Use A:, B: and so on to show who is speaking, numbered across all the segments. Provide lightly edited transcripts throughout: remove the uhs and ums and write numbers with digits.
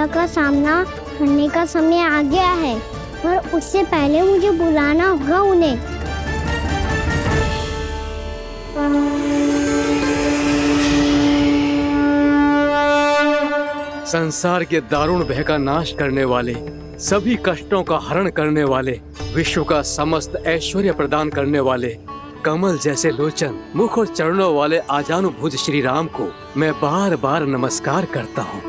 A: कालिया का सामना करने का समय आ गया है, पर उससे पहले मुझे बुलाना होगा उन्हें।
B: संसार के दारुण भय का नाश करने वाले, सभी कष्टों का हरण करने वाले, विश्व का समस्त ऐश्वर्य प्रदान करने वाले, कमल जैसे लोचन, मुख और चरणों वाले आजानुभुज श्री राम को मैं बार बार नमस्कार करता हूँ।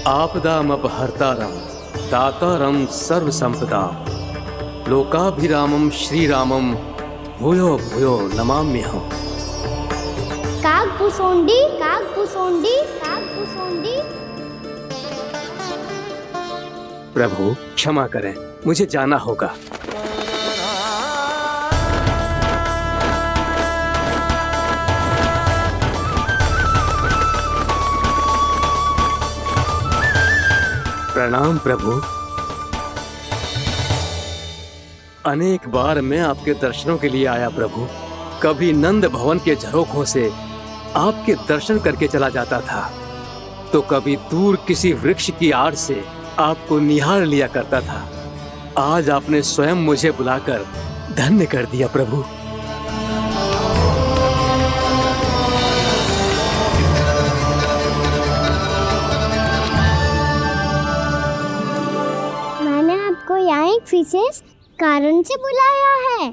B: आपदामपहर्तारं दातारं सर्व संपदाम लोकाभिरामं श्री रामम भूयो भूयो नमाम्यहम्।
A: कागभूसोंडी, कागभूसोंडी, कागभूसोंडी।
B: प्रभु क्षमा करें, मुझे जाना होगा। प्रणाम प्रभु। अनेक बार मैं आपके दर्शनों के लिए आया प्रभु। कभी नंद भवन के झरोखों से आपके दर्शन करके चला जाता था, तो कभी दूर किसी वृक्ष की आड़ से आपको निहार लिया करता था। आज आपने स्वयं मुझे बुलाकर धन्य कर दिया प्रभु।
A: मैंने आपको यहाँ एक विशेष कारण से बुलाया है।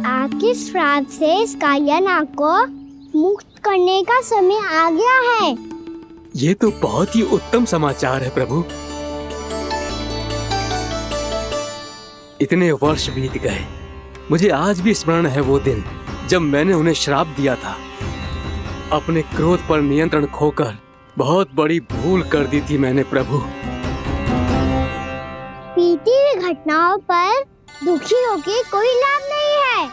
A: आपके श्राप से इस कालिया नाग को मुक्त करने का समय आ गया है।
B: ये तो बहुत ही उत्तम समाचार है प्रभु। इतने वर्ष बीत गए, मुझे आज भी स्मरण है वो दिन जब मैंने उन्हें श्राप दिया था। अपने क्रोध पर नियंत्रण खोकर बहुत बड़ी भूल कर दी थी मैंने प्रभु।
A: बीती हुई घटनाओं पर दुखी होके कोई लाभ नहीं है।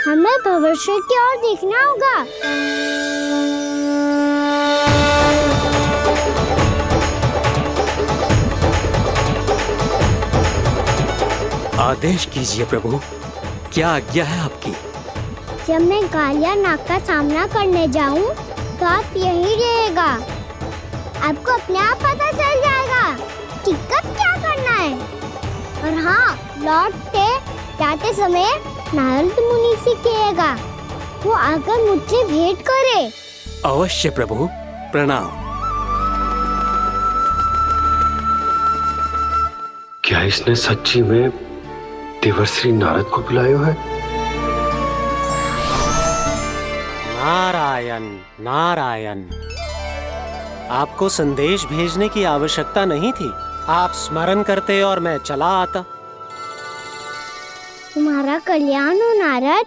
A: हमें भविष्य की ओर देखना होगा।
B: आदेश कीजिए प्रभु, क्या आज्ञा है आपकी?
A: जब मैं कालिया नाग का सामना करने जाऊं, तो आप यही रहेगा। आपको अपने आप पता चल जाएगा कि कब क्या करना है। और हाँ, लौटते जाते समय नारद मुनि से कहिएगा, वो आकर मुझसे भेंट करे।
B: अवश्य प्रभु, प्रणाम।
C: क्या इसने सच्ची में देवर्षि नारद को बुलाया है?
D: नारायण नारायण, आपको संदेश भेजने की आवश्यकता नहीं थी। आप स्मरण करते और मैं चला आता।
A: तुम्हारा कल्याण हो नारद।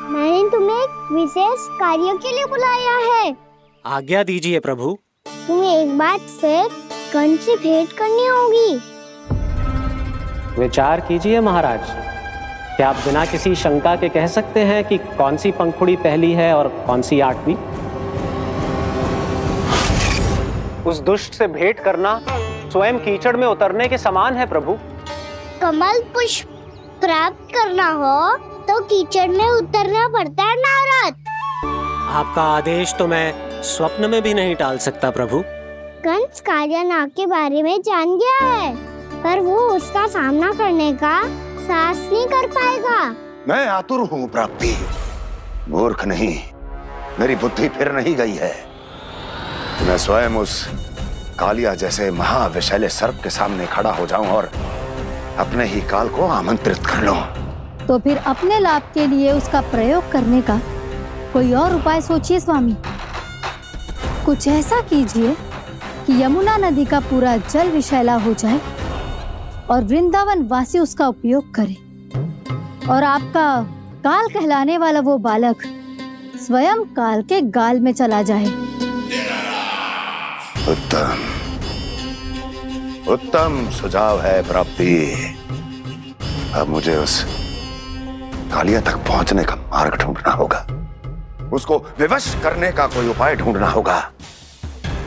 A: मैंने तुम्हें एक विशेष कार्य के लिए बुलाया है।
D: आज्ञा दीजिए प्रभु।
A: तुम्हें एक बार फिर कंस से भेंट करनी होगी।
D: विचार कीजिए महाराज, क्या आप बिना किसी शंका के कह सकते हैं कि कौन सी पंखुड़ी पहली है और कौन सी आठवीं? उस दुष्ट से भेंट करना स्वयं कीचड़ में उतरने के समान है प्रभु।
A: कमल पुष्प प्राप्त करना हो तो कीचड़ में उतरना पड़ता है नारद।
D: आपका आदेश तो मैं स्वप्न में भी नहीं टाल सकता प्रभु।
A: कंस कालिया नाग के बारे में जान गया है, पर वो उसका सामना करने का साहस नहीं कर पाएगा।
E: मैं आतुर हूँ प्राप्ति, मूर्ख नहीं। मेरी बुद्धि फिर नहीं गई है। मैं स्वयं उस कालिया जैसे महाविषैले सर्प के सामने खड़ा हो जाऊं और अपने ही काल को आमंत्रित कर लूं।
F: तो फिर अपने लाभ के लिए उसका प्रयोग करने का कोई और उपाय सोचिए स्वामी। कुछ ऐसा कीजिए कि यमुना नदी का पूरा जल विषैला हो जाए और वृंदावन वासी उसका उपयोग करे, और आपका काल कहलाने वाला वो बालक स्वयं काल के गाल में चला जाए।
E: उत्तम उत्तम सुझाव है प्राप्ति। अब मुझे उस कालिया तक पहुंचने का मार्ग ढूंढना होगा। उसको विवश करने का कोई उपाय ढूंढना होगा,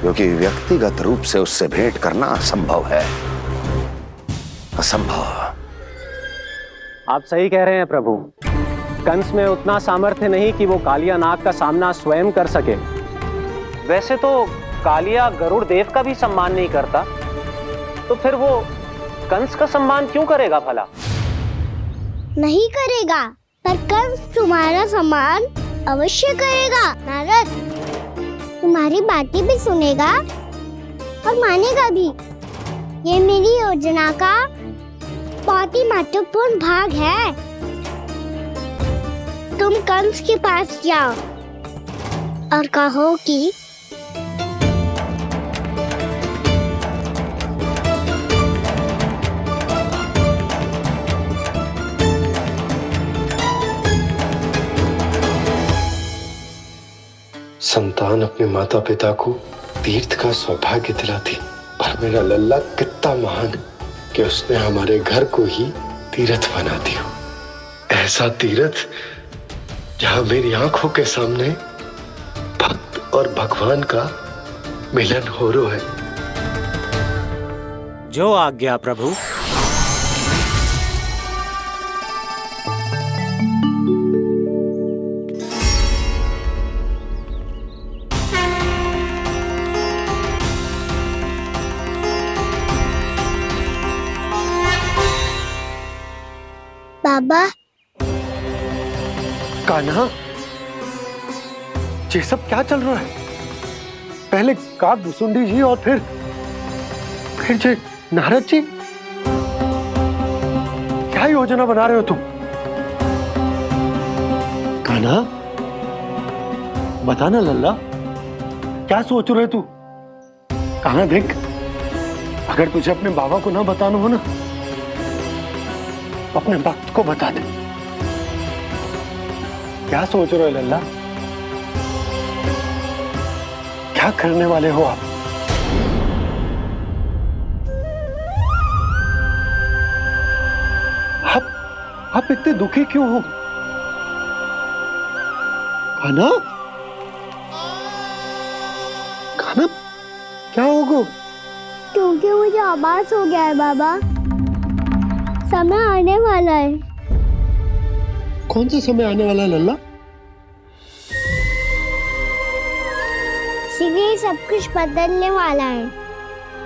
E: क्योंकि व्यक्तिगत रूप से उससे भेंट करना असंभव है। असंभव।
D: आप सही कह रहे हैं प्रभु। कंस में उतना सामर्थ्य नहीं कि वो कालिया नाग का सामना स्वयं कर सके। वैसे तो कालिया गरुड़ देव का भी सम्मान नहीं करता, तो फिर वो कंस का सम्मान क्यों करेगा भला?
A: नहीं करेगा, पर कंस तुम्हारा सम्मान अवश्य करेगा। नारद तुम्हारी बातें भी सुनेगा और मानेगा भी। ये मेरी योजना का बहुत ही महत्वपूर्ण भाग है। तुम कंस के पास जाओ और कहो कि
C: संतान अपने माता पिता को तीर्थ का सौभाग्य दिलाती, पर मेरा लल्ला कितना महान है कि उसने हमारे घर को ही तीर्थ बना दिया। ऐसा तीर्थ जहां मेरी आंखों के सामने भक्त और भगवान का मिलन हो रहा है।
D: जो आज्ञा प्रभु।
A: बाबा
C: कान्हा, ये सब क्या चल रहा है? पहले काक भुसुंडी जी और फिर जे नारद जी। क्या योजना बना रहे हो तुम? कान्हा बताना लल्ला, क्या सोच रहे तू? कान्हा देख, अगर तुझे अपने बाबा को ना बताना हो ना, अपने भक्त को बता दे। क्या सोच रहे हो लल्ला? क्या करने वाले हो आप? आप इतने दुखी क्यों हो? कान्हा, कान्हा क्या होगा?
A: क्योंकि मुझे आभास हो गया है बाबा, समय आने वाला है।
C: कौन सा समय आने वाला है लल्ला?
A: इसीलिए सब कुछ बदलने वाला है।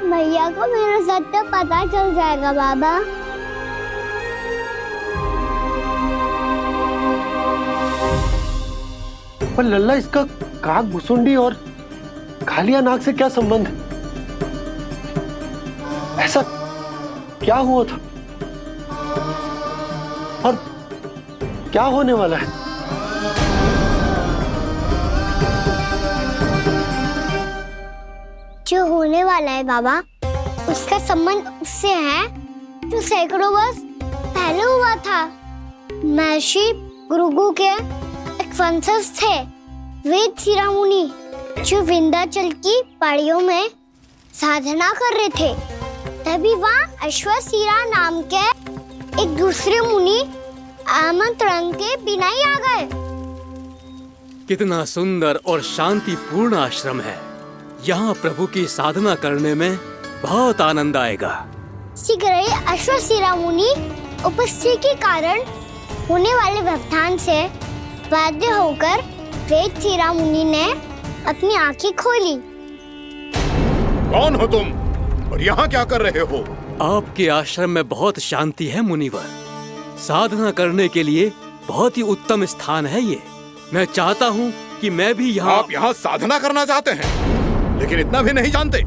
A: भैया को मेरा सत्य पता चल जाएगा बाबा।
C: पर लल्ला, इसका काक भुसुंडी और कालिया नाग से क्या संबंध है? ऐसा क्या हुआ था और क्या होने वाला है?
A: जो होने वाला है बाबा, उसका संबंध उससे है जो सैकड़ों वर्ष पहले हुआ था। महर्षि भृगु के एक वंशज थे वेद शिरोमुनि, जो विंध्याचल की पहाड़ियों में साधना कर रहे थे। तभी वहाँ अश्वशिरा नाम के एक दूसरे मुनि आमंत्रण के बिना ही आ गए।
B: कितना सुंदर और शांतिपूर्ण आश्रम है। यहाँ प्रभु की साधना करने में बहुत आनंद आएगा।
A: शीघ्र ही अश्वशिरा मुनि उपस्थिति के कारण होने वाले व्यवधान से बाध्य होकर वेद शिरा मुनि ने अपनी आंखें खोली।
G: कौन हो तुम और यहाँ क्या कर रहे हो?
B: आपके आश्रम में बहुत शांति है मुनिवर। साधना करने के लिए बहुत ही उत्तम स्थान है ये। मैं चाहता हूँ कि मैं भी यहाँ।
G: आप यहाँ साधना करना चाहते हैं, लेकिन इतना भी नहीं जानते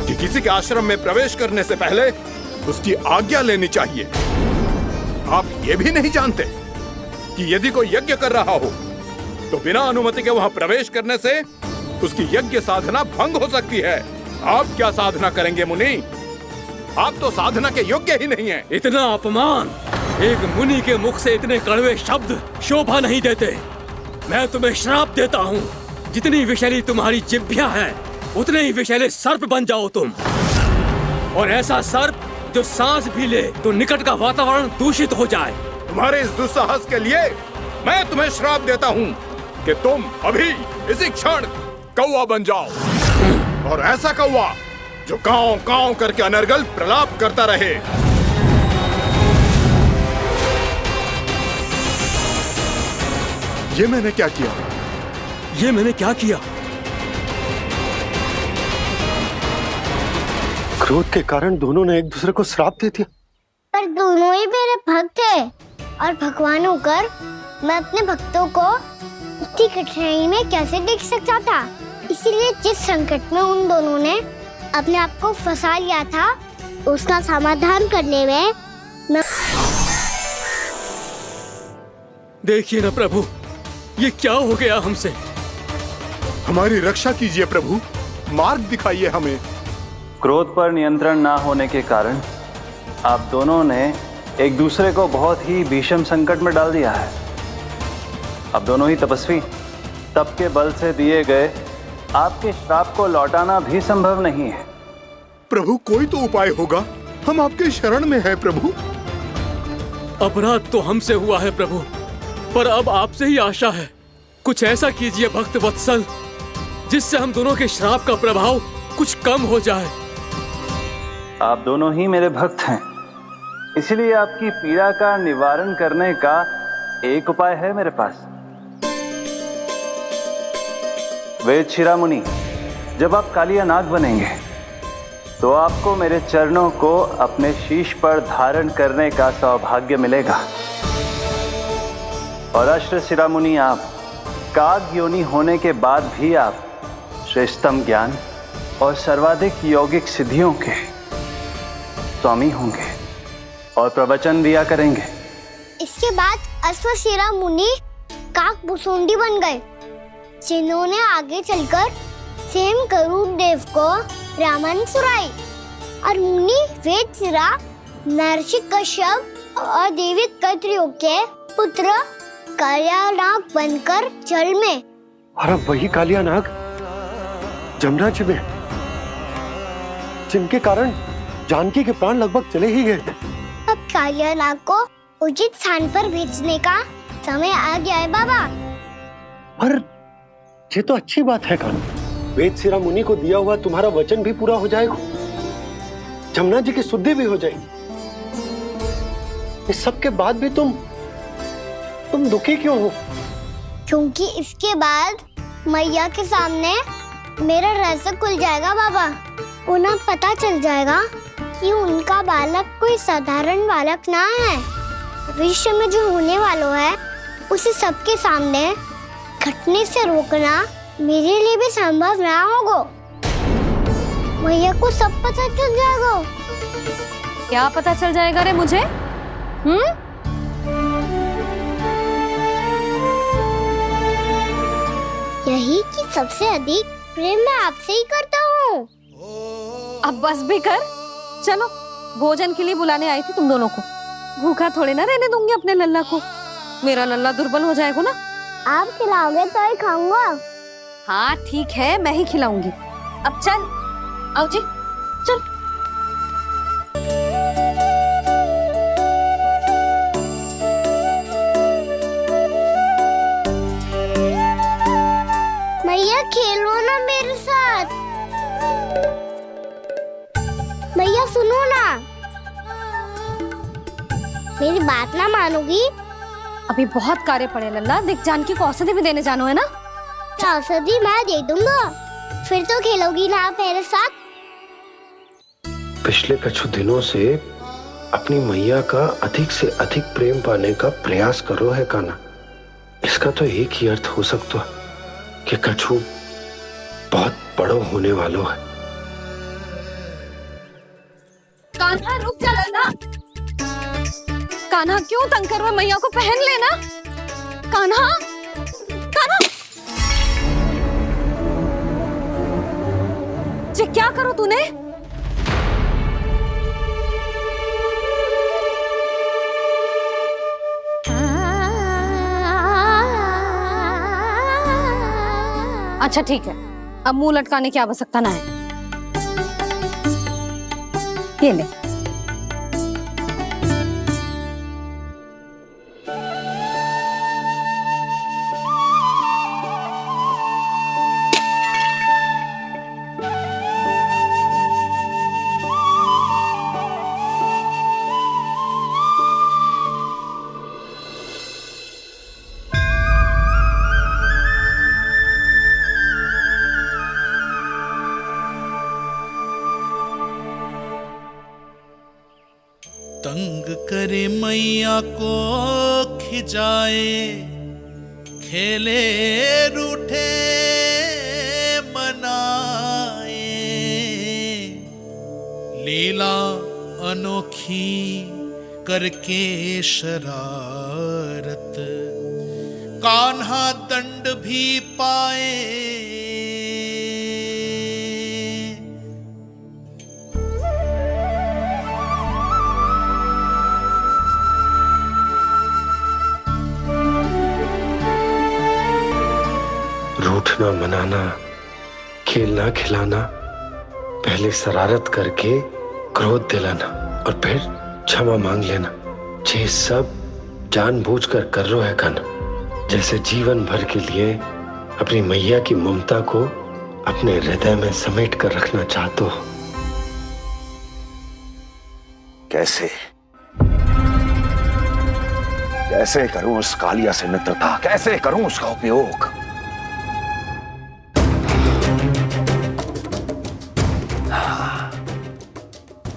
G: कि किसी के आश्रम में प्रवेश करने से पहले उसकी आज्ञा लेनी चाहिए। आप ये भी नहीं जानते कि यदि कोई यज्ञ कर रहा हो तो बिना अनुमति के वहाँ प्रवेश करने से उसकी यज्ञ साधना भंग हो सकती है। आप क्या साधना करेंगे मुनि? आप तो साधना के योग्य ही नहीं हैं।
B: इतना अपमान! एक मुनि के मुख से इतने कड़वे शब्द शोभा नहीं देते। मैं तुम्हें श्राप देता हूँ, जितनी विषैली तुम्हारी जिह्वा है उतने ही विषैले सर्प बन जाओ तुम। और ऐसा सर्प जो सांस भी ले तो निकट का वातावरण दूषित हो जाए।
G: तुम्हारे इस दुस्साहस के लिए मैं तुम्हें श्राप देता हूँ कि तुम अभी इसी क्षण कौवा बन जाओ, और ऐसा कौवा जो कांव कांव करके अनर्गल प्रलाप करता रहे। ये मैंने क्या किया?
B: ये मैंने क्या किया?
C: क्रोध के कारण दोनों ने एक दूसरे को श्राप दे दिया।
A: पर दोनों ही मेरे भक्त थे और भगवान होकर मैं अपने भक्तों को इतनी कठिनाई में कैसे देख सकता था। इसीलिए जिस संकट में उन दोनों ने अपने आप को फंसा लिया था, उसका समाधान करने में मैं...
B: देखिए ना प्रभु, ये क्या हो गया हमसे?
G: हमारी रक्षा कीजिए प्रभु, मार्ग दिखाइए हमें।
D: क्रोध पर नियंत्रण ना होने के कारण आप दोनों ने एक दूसरे को बहुत ही भीषण संकट में डाल दिया है। आप दोनों ही तपस्वी, तप के बल से दिए गए आपके श्राप को लौटाना भी संभव नहीं है।
G: प्रभु कोई तो उपाय होगा, हम आपके शरण में हैं प्रभु।
B: अपराध तो हमसे हुआ है प्रभु, पर अब आपसे ही आशा है। कुछ ऐसा कीजिए भक्त वत्सल, जिससे हम दोनों के श्राप का प्रभाव कुछ कम हो जाए।
D: आप दोनों ही मेरे भक्त हैं, इसलिए आपकी पीड़ा का निवारण करने का एक उपाय है मेरे पास। वेद शिरामुनि, जब आप कालिया नाग बनेंगे तो आपको मेरे चरणों को अपने शीश पर धारण करने का सौभाग्य मिलेगा। और अश्र शिरामुनि, आप काग योनि होने के बाद भी आप श्रेष्ठतम ज्ञान और सर्वाधिक यौगिक सिद्धियों के स्वामी होंगे और प्रवचन दिया करेंगे।
A: इसके बाद अश्वशिरा मुनि काक भुसुंडी बन गए, जिन्होंने आगे चलकर सेम गरुड़ देव को रामायण सुनाई। और मुनि वेदशिरा महर्षि कश्यप और देवी कत्रियों के पुत्र कालिया नाग बनकर जल में।
C: और अब वही कालिया नाग जमुना जी में, जिनके कारण जानकी के प्राण लगभग चले ही गए थे।
A: अब कालिया नाग को उचित स्थान पर भेजने का समय आ गया है बाबा।
C: पर ये तो अच्छी बात है कान्हा, वेदशिरा मुनि को दिया हुआ तुम्हारा वचन भी पूरा हो जाएगा, जमुना जी की शुद्धि भी हो जाएगी। इस सब के बाद भी तुम दुखी क्यों हो?
A: क्योंकि इसके बाद मैया के सामने मेरा रहस्य खुल जाएगा बाबा। उन्हें पता चल जाएगा कि उनका बालक कोई साधारण बालक ना है। भविष्य में जो होने वाला है उसे सबके सामने घटने से रोकना मेरे लिए भी संभव ना होगा। मैया को सब पता चल जाएगा।
F: क्या पता चल जाएगा रे मुझे?
A: यही कि सबसे अधिक प्रेम मैं आपसे ही करता हूँ।
F: अब बस भी कर, चलो भोजन के लिए बुलाने आई थी तुम दोनों को। भूखा थोड़े ना रहने दूंगी अपने लल्ला को, मेरा लल्ला दुर्बल हो जाएगा ना।
A: आप खिलाओगे तो ही खाऊंगा।
F: हाँ ठीक है, मैं ही खिलाऊंगी। अब चल, आओ जी, चल।
A: मैया खेलो ना मेरे साथ। मैया सुनो ना, मेरी बात ना मानोगी?
F: अभी बहुत कार्य पड़े लल्ला, देख जानकी को औषधि भी देने जानो है ना।
A: औषधि मैं दे दूंगा, फिर तो खेलोगी ना आप मेरे साथ।
C: पिछले कुछ दिनों से अपनी मैया का अधिक से अधिक प्रेम पाने का प्रयास करो है कान्हा। इसका तो एक ही अर्थ हो सकता है कि कछु बहुत बड़ो होने वालों है।
F: कान्हा रुक जा लल्ला। कान्हा क्यों तंग कर रहा है? मैया को पहन लेना। कान्हा, कान्हा, ये क्या करो तूने? अच्छा ठीक है, अब मुंह लटकाने की आवश्यकता ना है। ये ले।
H: तंग करे मैया को खिजाए, खेले रूठे मनाए, लीला अनोखी करके शरारत, कान्हा दंड भी पाए।
C: रूठना मनाना, खेलना खिलाना, पहले शरारत करके क्रोध दिलाना और फिर क्षमा मांग लेना, ये सब जानबूझकर कर रहे है कन, जैसे जीवन भर के लिए अपनी मैया की ममता को अपने हृदय में समेट कर रखना चाहते हो।
E: कैसे कैसे करूं उस कालिया से मित्रता, कैसे करूं उसका उपयोग?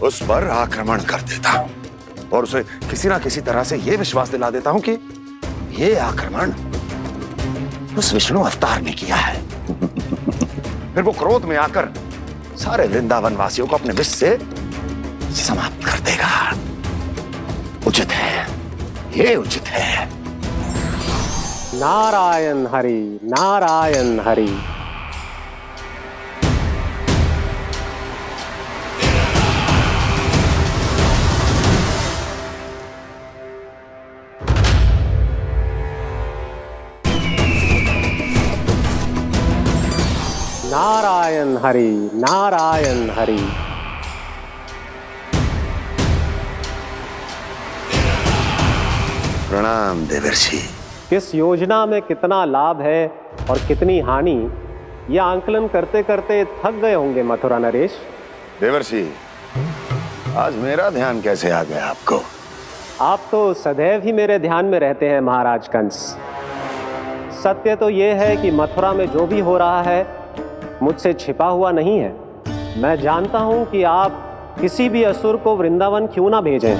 E: उस पर आक्रमण कर देता हूं और उसे किसी ना किसी तरह से यह विश्वास दिला देता हूं कि यह आक्रमण उस विष्णु अवतार ने किया है। फिर वो क्रोध में आकर सारे वृंदावन वासियों को अपने विष से समाप्त कर देगा। उचित है, ये उचित है।
D: नारायण हरि, नारायण हरि। नारायण हरि, नारायण हरि।
E: प्रणाम देवर्षि।
D: किस योजना में कितना लाभ है और कितनी हानि, यह आंकलन करते करते थक गए होंगे मथुरा नरेश।
E: देवर्षि, आज मेरा ध्यान कैसे आ गया आपको?
D: आप तो सदैव ही मेरे ध्यान में रहते हैं महाराज कंस। सत्य तो यह है कि मथुरा में जो भी हो रहा है मुझसे छिपा हुआ नहीं है। मैं जानता हूं कि आप किसी भी असुर को वृंदावन क्यों ना भेजें,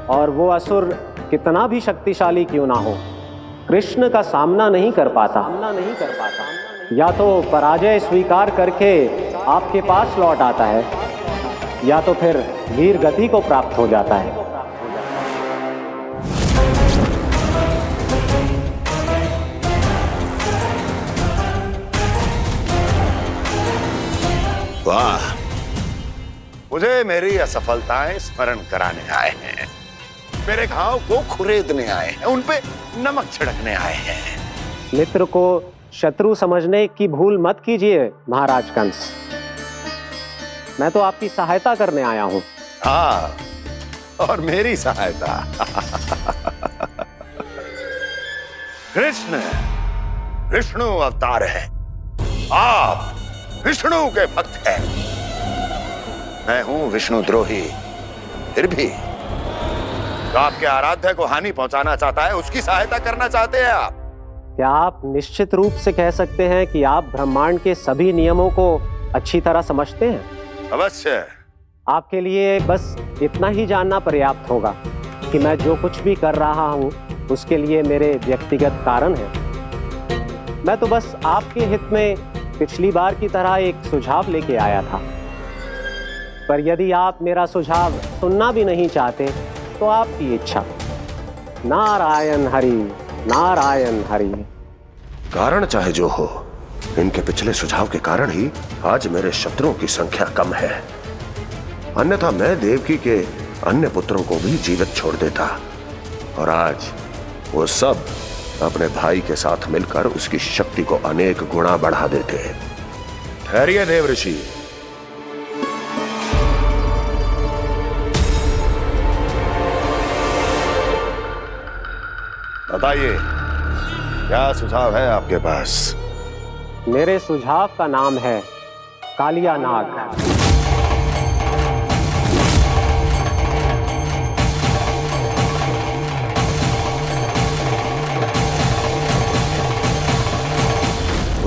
D: और वो असुर कितना भी शक्तिशाली क्यों ना हो, कृष्ण का सामना नहीं कर पाता। या तो पराजय स्वीकार करके आपके पास लौट आता है, या तो फिर वीर गति को प्राप्त हो जाता है।
E: वाह, मुझे मेरी असफलताएं स्मरण कराने आए हैं, मेरे घाव को खुरेदने आए हैं, उन पे नमक छिड़कने आए हैं।
D: मित्र को शत्रु समझने की भूल मत कीजिए महाराज कंस। मैं तो आपकी सहायता करने आया हूं।
E: हाँ, और मेरी सहायता। कृष्ण विष्णु अवतार है, आप विष्णु के भक्त हैं। मैं हूं विष्णु द्रोही, फिर भी तो आपके आराध्य को हानि पहुंचाना चाहता है, उसकी सहायता करना चाहते हैं आप।
D: क्या आप निश्चित रूप से कह सकते हैं कि आप ब्रह्मांड के सभी नियमों को अच्छी तरह समझते हैं?
E: अवश्य।
D: आपके लिए बस इतना ही जानना पर्याप्त होगा कि मैं जो कुछ भी कर रहा हूं उसके लिए मेरे व्यक्तिगत कारण हैं। मैं तो बस आपके हित में पिछली बार की तरह एक सुझाव लेके आया था, पर यदि आप मेरा सुझाव सुनना भी नहीं चाहते तो आपकी इच्छा। नारायण हरि, नारायण हरि।
E: कारण चाहे जो हो, इनके पिछले सुझाव के कारण ही आज मेरे शत्रुओं की संख्या कम है। अन्यथा मैं देवकी के अन्य पुत्रों को भी जीवित छोड़ देता, और आज वो सब अपने भाई के साथ मिलकर उसकी शक्ति को अनेक गुना बढ़ा देते। ठहरिए देवऋषि। बताइए, क्या सुझाव है आपके पास?
D: मेरे सुझाव का नाम है कालिया नाग।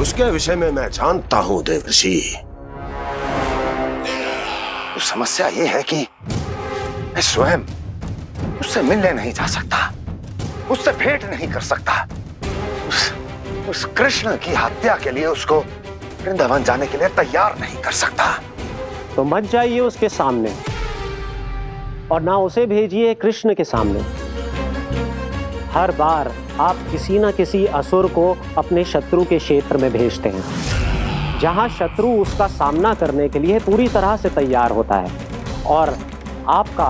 E: उसके विषय में मैं जानता हूं देवर्षि। तो समस्या यह है कि मैं स्वयं उससे मिलने नहीं जा सकता, उससे भेंट नहीं कर सकता, उस कृष्ण की हत्या के लिए उसको वृंदावन जाने के लिए तैयार नहीं कर सकता।
D: तो मत जाइए उसके सामने और ना उसे भेजिए कृष्ण के सामने। हर बार आप किसी न किसी असुर को अपने शत्रु के क्षेत्र में भेजते हैं, जहां शत्रु उसका सामना करने के लिए पूरी तरह से तैयार होता है और आपका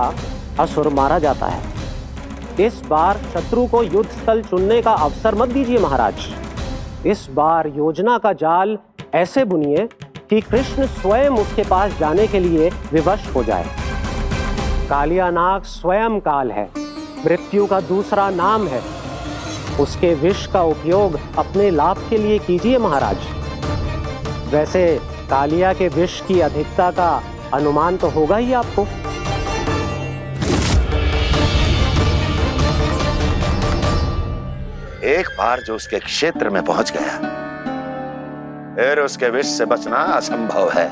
D: असुर मारा जाता है। इस बार शत्रु को युद्ध स्थल चुनने का अवसर मत दीजिए महाराज। इस बार योजना का जाल ऐसे बुनिए कि कृष्ण स्वयं उसके पास जाने के लिए विवश हो जाए। कालिया नाग स्वयं काल है, मृत्यु का दूसरा नाम है। उसके विष का उपयोग अपने लाभ के लिए कीजिए महाराज। वैसे कालिया के विष की अधिकता का अनुमान तो होगा ही आपको।
E: एक बार जो उसके क्षेत्र में पहुंच गया, फिर उसके विष से बचना असंभव है।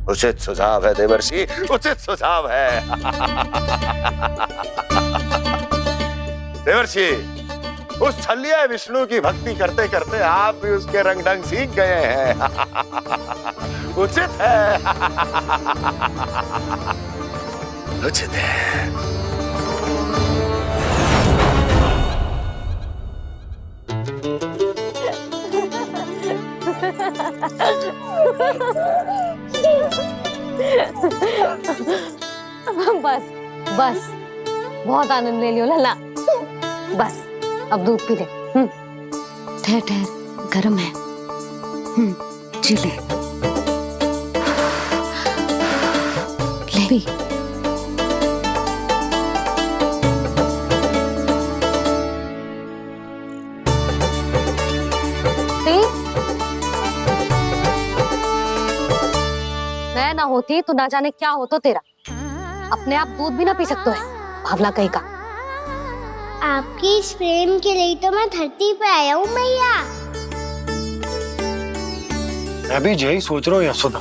E: उचित सुझाव है देवर्षि, उचित सुझाव है। देवर्षि, उस छलिया विष्णु की भक्ति करते करते आप भी उसके रंग ढंग सीख गए हैं। उचित है, उचित है।
I: बस बस, बहुत आनंद ले लियो लल्ला। बस अब दूध पी ले।
J: ठहर ठहर, गर्म है। जी ले
I: पी। मैं ना होती तो ना जाने क्या हो तो तेरा। अपने आप दूध भी ना पी सकते है, भावला कहीं का।
A: आपकी इस प्रेम के लिए तो मैं धरती पे आया हूँ मैया।
C: मैं भी यही सोच रहा हूँ यशोदा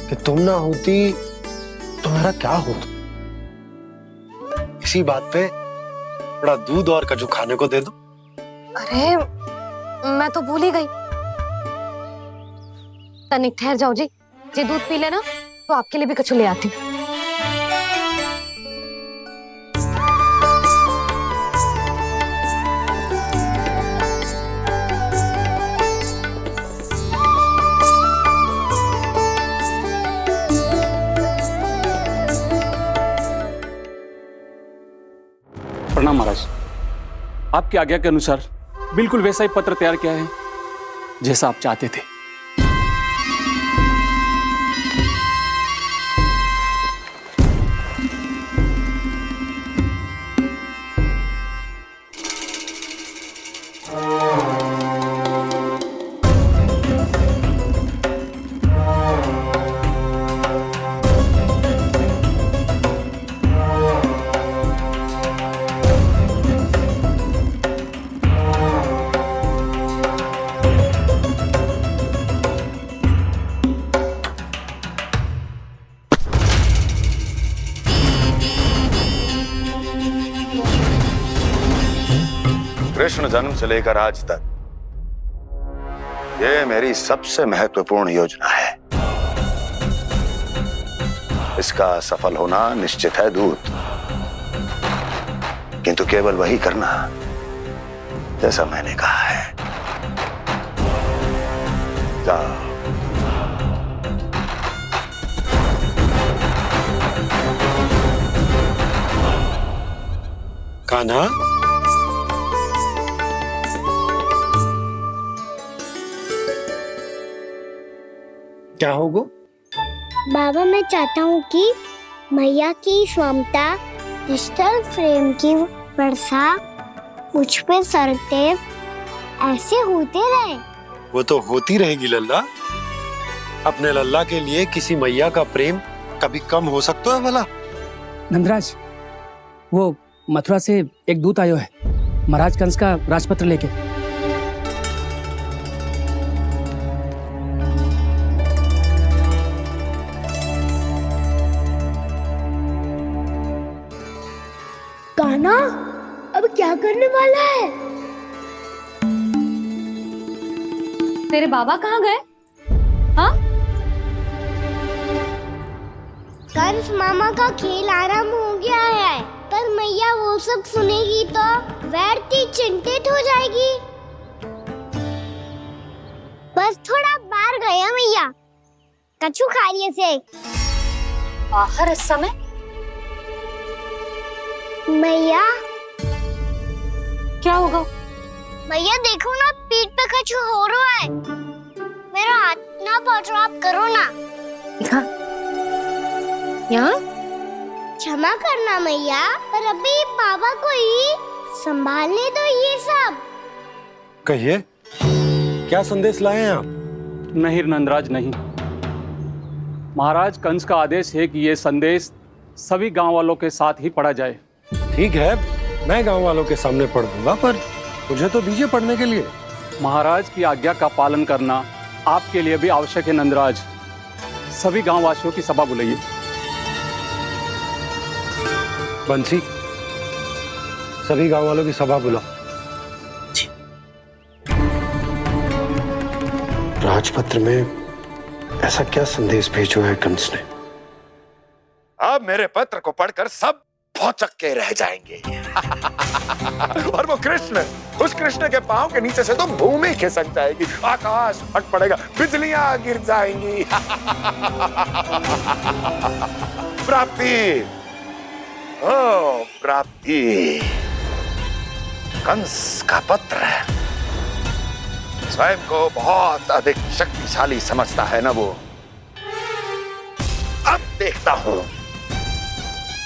C: कि तुम ना होती तो मेरा क्या होता। इसी बात पे थोड़ा दूध और कजू खाने को दे दो।
I: अरे मैं तो भूल ही गई। तनिक ठहर जाओ जी, दूध पी लेना तो आपके लिए भी कछु ले आती।
K: प्रणाम महाराज। आपकी आज्ञा के अनुसार बिल्कुल वैसा ही पत्र तैयार किया है जैसा आप चाहते थे।
E: कृष्ण जन्म से लेकर आज तक ये मेरी सबसे महत्वपूर्ण योजना है। इसका सफल होना निश्चित है दूत, किंतु केवल वही करना जैसा मैंने कहा है। जाओ।
C: कान्हा, क्या होगा?
A: बाबा मैं चाहता हूँ कि मैया की ममता क्रिस्टल फ्रेम की वर्षा मुझ पे सरते ऐसे होते रहे।
C: वो तो होती रहेगी लल्ला। अपने लल्ला के लिए किसी मैया का प्रेम कभी कम हो सकता है भला?
L: नंदराज, वो मथुरा से एक दूत आयो है महाराज कंस का राजपत्र लेके।
A: क्या करने वाला है?
I: तेरे बाबा कहाँ गए? हाँ?
A: कंस मामा का खेल आरंभ हो गया है, पर मैया वो सब सुनेगी तो व्यर्थी चिंतित हो जाएगी। बस थोड़ा बाहर गया मैया, कछु खा रही से।
I: बाहर इस समय?
A: मैया
I: क्या होगा?
A: मैया देखो ना, पीठ पे कछु हो रहा है। मेरा हाथ ना पकड़ो, आप करो ना।
I: यहाँ?
A: क्षमा करना मैया, पर अभी बाबा को ही संभालने दो ये सब।
C: कहिए, क्या संदेश लाए हैं आप?
K: नहीं नंदराज नहीं। महाराज कंस का आदेश है कि ये संदेश सभी गांव वालों के साथ ही पढ़ा जाए।
C: ठीक है, मैं गांव वालों के सामने पढ़ दूंगा, पर मुझे तो दीजिए पढ़ने के लिए।
K: महाराज की आज्ञा का पालन करना आपके लिए भी आवश्यक है नंदराज। सभी गांव वासियों की सभा बुलाइए।
C: बंसी, सभी गांव वालों की सभा बुलाओ। राजपत्र में ऐसा क्या संदेश भेजो है कंस ने?
E: अब मेरे पत्र को पढ़कर सब भौचक के रह जाएंगे। और वो कृष्ण, उस कृष्ण के पांव के नीचे से तो भूमि खिसक जाएगी, आकाश फट पड़ेगा, बिजलियां गिर जाएंगी। प्राप्ति, ओ प्राप्ति, कंस का पत्र है। स्वयं को बहुत अधिक शक्तिशाली समझता है ना वो। अब देखता हूं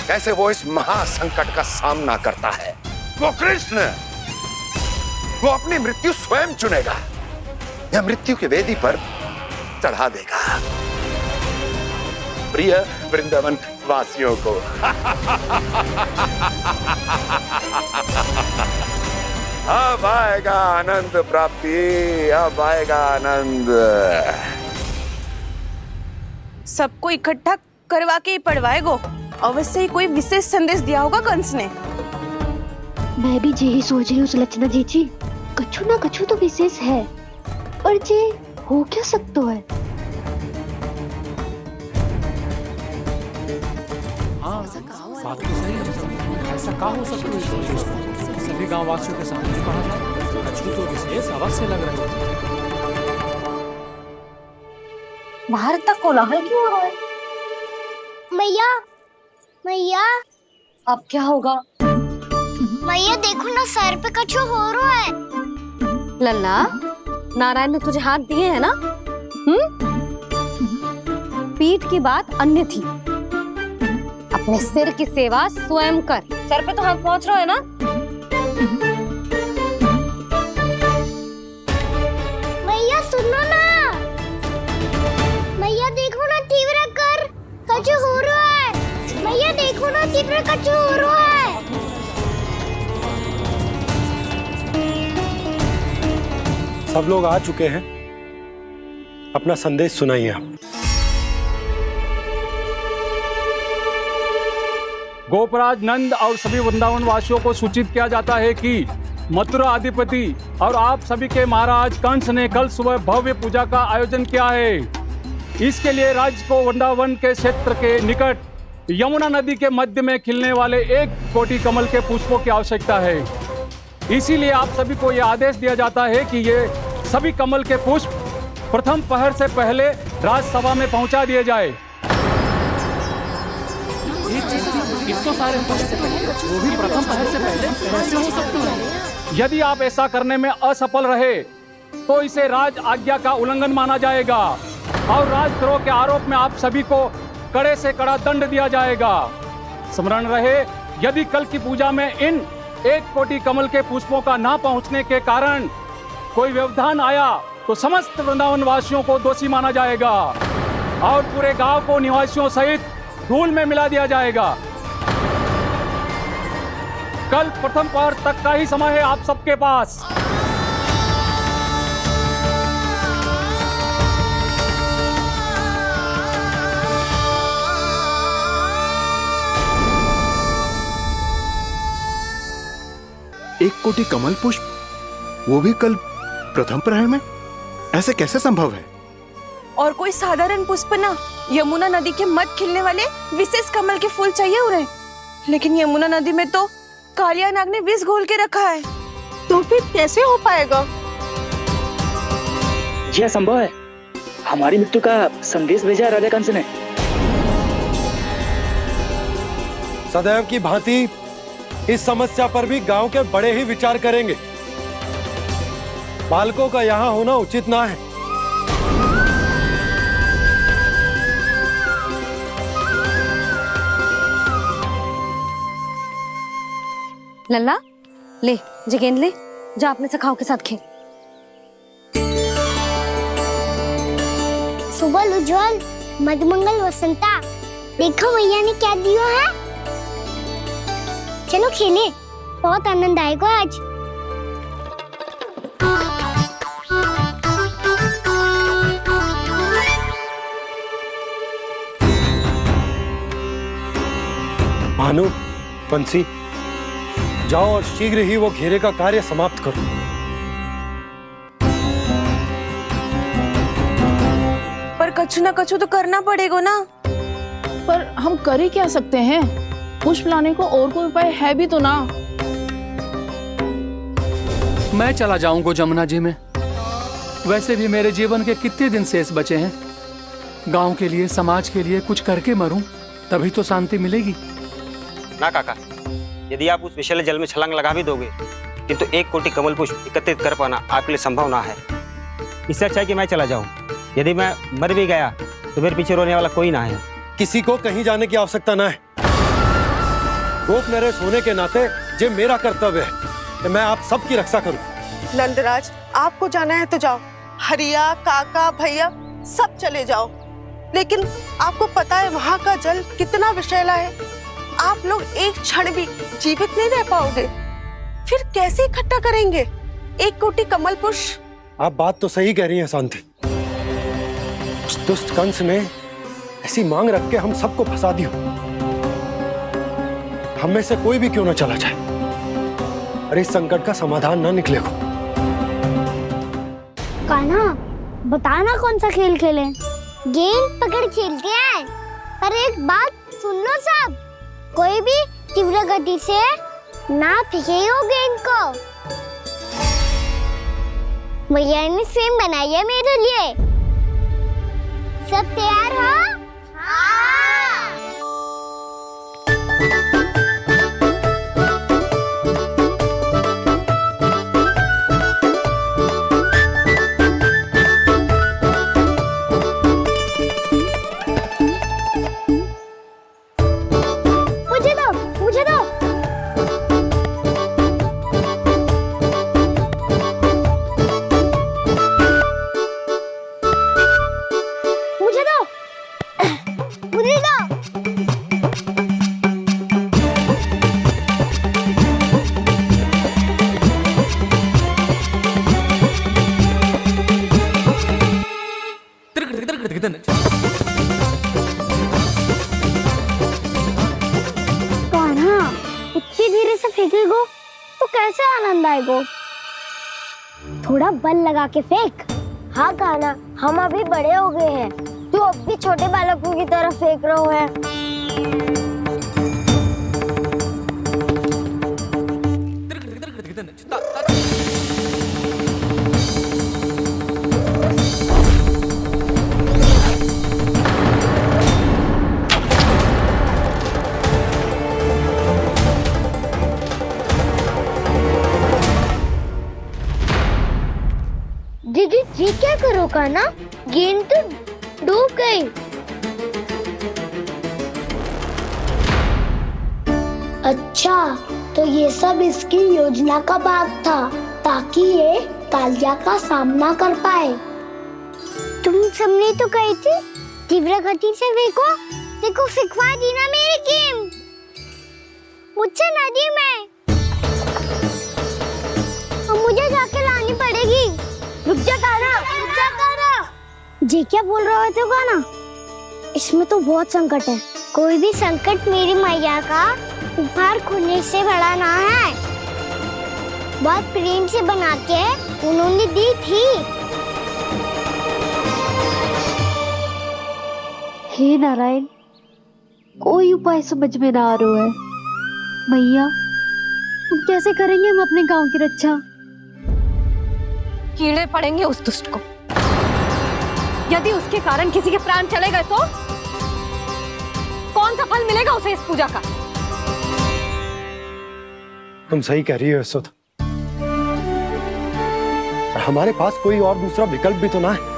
E: कैसे वो इस महासंकट का सामना करता है। वो कृष्ण, वो अपनी मृत्यु स्वयं चुनेगा या मृत्यु की वेदी पर चढ़ा देगा। प्रिय वृंदावन वासियों को अब आएगा आनंद प्राप्ति, अब आएगा आनंद।
M: सबको इकट्ठा करवा के ही पढ़वाएगो। अवश्य ही कोई विशेष संदेश दिया होगा कंस ने।
J: मैं भी यही सोच रही हूँ सुलक्षणा जी, कछु ना कछु तो विशेष है, और जे हो क्या सकता है?
L: हाँ, बात तो सही है। ऐसा क्या हो सकता है? सभी गांव वासियों के सामने पढ़ा जाए, कछु तो विशेष अवश्य लग रहे हो।
I: बाहर तक कोलाहल क्यों हो रहा है?
A: मैया, मैया,
I: अब क्या होगा?
A: मैया देखो ना, सर पे कछु हो रहा है।
I: लल्ला, नारायण ने तुझे हाथ दिए हैं ना? पीठ की बात अन्य थी। अपने सिर की सेवा स्वयं कर। सर पे तो हाथ पहुंच रहा है ना?
A: मैया सुनो ना, मैया देखो ना, तीव्र कर कछु हो रहा है। मैया देखो ना, तीव्र कछु हो रहा है।
C: सब लोग आ चुके हैं, अपना संदेश सुनाइए आप।
K: गोपराज नंद और सभी वृंदावन वासियों को सूचित किया जाता है कि मथुरा अधिपति और आप सभी के महाराज कंस ने कल सुबह भव्य पूजा का आयोजन किया है। इसके लिए राज्य को वृंदावन के क्षेत्र के निकट यमुना नदी के मध्य में खिलने वाले 1 कोटि कमल के पुष्पों की आवश्यकता है। इसीलिए आप सभी को यह आदेश दिया जाता है कि ये सभी कमल के पुष्प प्रथम पहर से पहले राजसभा में पहुंचा दिए जाए।
L: इतने सारे पुष्प, वो भी प्रथम पहर से पहले कैसे हो सकते हैं?
K: यदि आप ऐसा करने में असफल रहे तो इसे राज आज्ञा का उल्लंघन माना जाएगा और राजद्रोह के आरोप में आप सभी को कड़े से कड़ा दंड दिया जाएगा। स्मरण रहे, यदि कल की पूजा में इन 1 कोटि कमल के पुष्पों का ना पहुंचने के कारण कोई व्यवधान आया तो समस्त वृंदावन वासियों को दोषी माना जाएगा और पूरे गांव को निवासियों सहित धूल में मिला दिया जाएगा। कल प्रथम पहर तक का ही समय है आप सबके पास।
G: 1 कोटि कमल पुष्प, वो भी कल प्रथम प्रहर में? ऐसे कैसे संभव है?
M: और कोई साधारण पुष्प ना, यमुना नदी के मध्य खिलने वाले विशेष कमल के फूल चाहिए उन्हें। लेकिन यमुना नदी में तो कालिया नाग ने विष घोल के रखा है, तो फिर कैसे हो पाएगा?
N: यह संभव है। हमारी मृत्यु का संदेश भेजा राजा कंस ने।
O: सदैव की भांति इस समस्या पर भी गांव के बड़े ही विचार करेंगे। बालकों का यहाँ होना उचित ना है।
I: लल्ला ले, जे गेंद ले, जा अपने सखाओं के साथ खेल।
A: सुबह उज्जवल, मधुमंगल वसंता, देखो भैया ने क्या दिया है। चलो खेले, बहुत आनंद आएगा आज।
O: भानु, बंसी, जाओ और शीघ्र ही वो घेरे का कार्य समाप्त करो।
M: पर कछु ना कछु तो करना पड़ेगा ना।
P: पर हम कर ही क्या सकते हैं? पुष्प लाने को और कोई उपाय है भी तो ना।
L: मैं चला जाऊंगा जमुना जी में। वैसे भी मेरे जीवन के कितने दिन शेष बचे हैं। गांव के लिए, समाज के लिए कुछ करके मरूं, तभी तो शांति मिलेगी।
Q: ना काका, यदि आप उस विषैले जल में छलांग लगा भी दोगे, किंतु 1 कोटि कमल पुष्प एकत्रित कर पाना आपके लिए संभव ना है। इससे अच्छा है कि मैं चला जाऊं। यदि मैं मर भी गया तो मेरे पीछे रोने वाला कोई ना है।
O: किसी को कहीं जाने की आवश्यकता ना है। गोप नरेश होने के नाते ये मेरा कर्तव्य है कि मैं आप सबकी रक्षा करूं।
M: नंदराज, आपको जाना है तो जाओ। हरिया, काका, भैया सब चले जाओ। लेकिन आपको पता है वहाँ का जल कितना विषैला है। आप लोग एक क्षण भी जीवित नहीं रह पाओगे। फिर कैसे इकट्ठा करेंगे 1 कोटि कमल पुष्प?
O: आप बात तो सही कह रही हैं शांति। उस दुष्ट कंस ने ऐसी मांग रख के हम सबको फंसा दिया। हम में से कोई भी क्यों ना चला जाए और इस संकट का समाधान ना निकले को।
A: कान्हा, बताना कौन सा खेल खेलें? गेंद पकड़ खेलते हैं। पर एक बात सुन लो सब, कोई भी तीव्र गति से ना फेंकेगा गेंद को। भैया ने फ्रेम बनाई है मेरे लिए। सब तैयार हो? मुझे दो। इतनी धीरे से फेंकेगो तो कैसे आनंद आएगो? थोड़ा बल लगा के फेंक। हाँ कान्हा, हम अभी बड़े हो गए हैं, तू अब भी छोटे बालकों की तरह फेंक रहा है। दीदी, ये क्या करो कान्हा? गेंद तो डूब गई। अच्छा, तो ये सब इसकी योजना का भाग था ताकि ये कालिया का सामना कर पाए। तुम सबने तो कही थी तीव्र गति से फेंको। देखो फेंकवा दी ना मेरी गेंद मुझसे नदी में। अब मुझे जाके लानी पड़ेगी। रुक जा कान्हा, रुक जा कान्हा। जी क्या बोल रहे थे कान्हा? इसमें तो बहुत संकट है। कोई भी संकट मेरी मैया का उपहार खुलने से बड़ा ना है। बहुत प्रेम से बना के उन्होंने दी थी।
J: हे नारायण, कोई उपाय समझ में ना आ रहा है। मैया,
F: अब कैसे करेंगे हम अपने गांव की रक्षा?
I: कीड़े पड़ेंगे उस दुष्ट को। यदि उसके कारण किसी के प्राण चले गए तो कौन सा फल मिलेगा उसे इस पूजा का?
O: तुम सही कह रही हो यशोदा। हमारे पास कोई और दूसरा विकल्प भी तो ना है।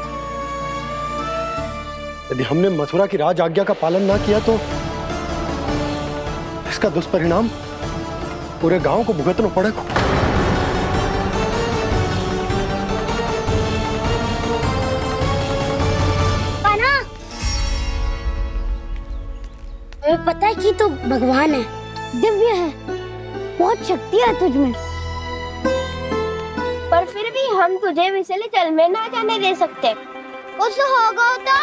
O: यदि हमने मथुरा की राज आज्ञा का पालन ना किया तो इसका दुष्परिणाम पूरे गांव को भुगतना पड़ेगा।
A: कान्हा, हमें पता है कि तू भगवान है, दिव्य है, बहुत शक्ति है तुझमें, पर फिर भी हम तुझे विषैले जल में ना जाने दे सकते। कुछ होगा तो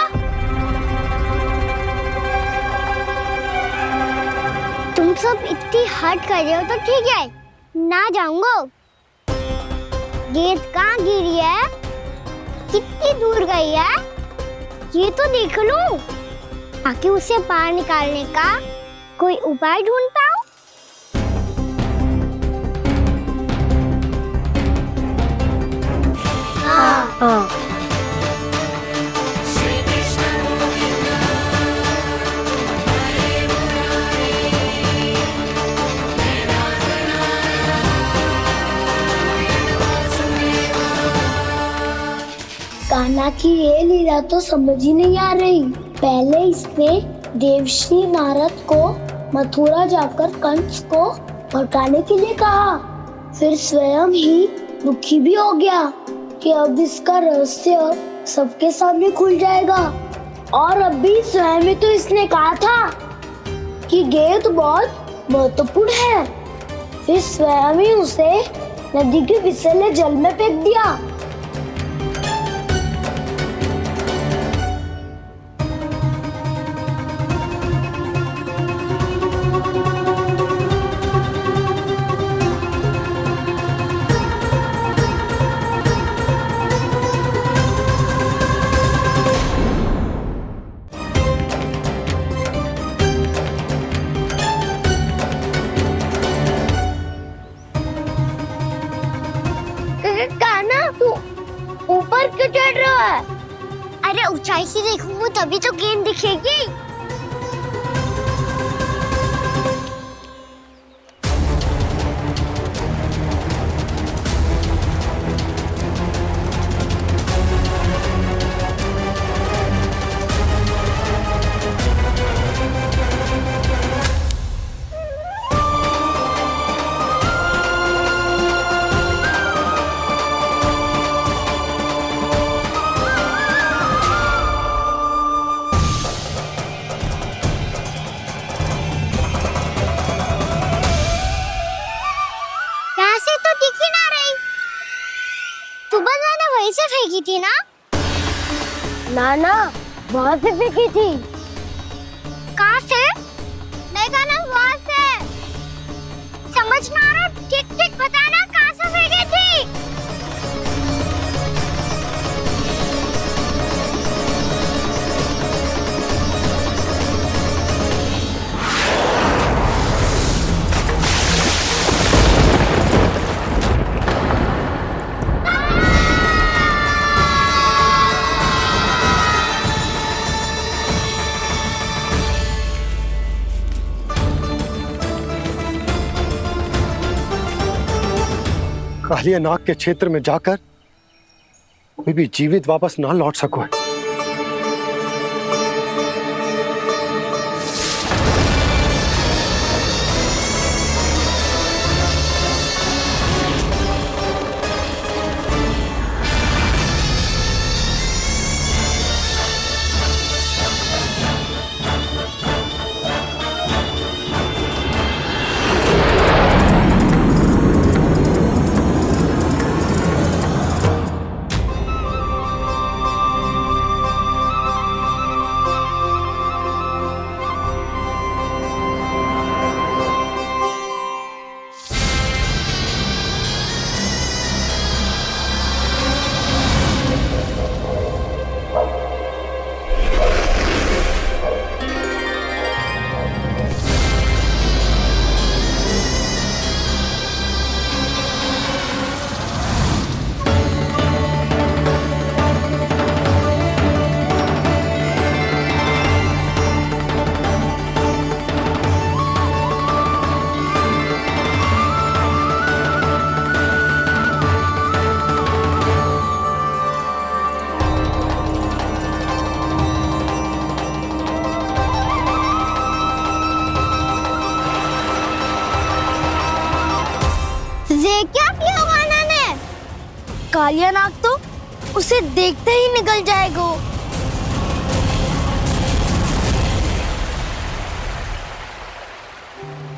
A: तुम सब इतनी हट कर रहे हो तो ठीक है, ना जाऊंगा। गेंद कहाँ गिरी है, कितनी दूर गई है, ये तो देख लूं, ताकि उसे बाहर निकालने का कोई उपाय ढूंढ पाऊं। हाँ। कान्हा की ये लीला तो समझ ही नहीं आ रही। पहले इसने देवश्री नारद को मथुरा जाकर कंस को भगाने के लिए कहा, फिर स्वयं ही दुखी भी हो गया कि अब इसका रहस्य सबके सामने खुल जाएगा। और अभी स्वयं में तो इसने कहा था कि गेंद बहुत महत्वपूर्ण है, फिर स्वयं ही उसे नदी के विषैले जल में फेंक दिया। कान्हा, तू ऊपर क्यों चढ़ रहा है? अरे ऊंचाई से देखूंगा तभी तो गेंद दिखेगी। से फेंकी थी ना? ना, वहाँ से फेंकी थी। कहाँ से? मैं कहना वहाँ से। समझ ना आ रहा, ठीक बताना कहाँ से फेंकी थी?
O: कालिया नाग के क्षेत्र में जाकर कोई भी जीवित वापस ना लौट सको है।
A: कालिया नाग तो उसे देखते ही निकल जाएगा।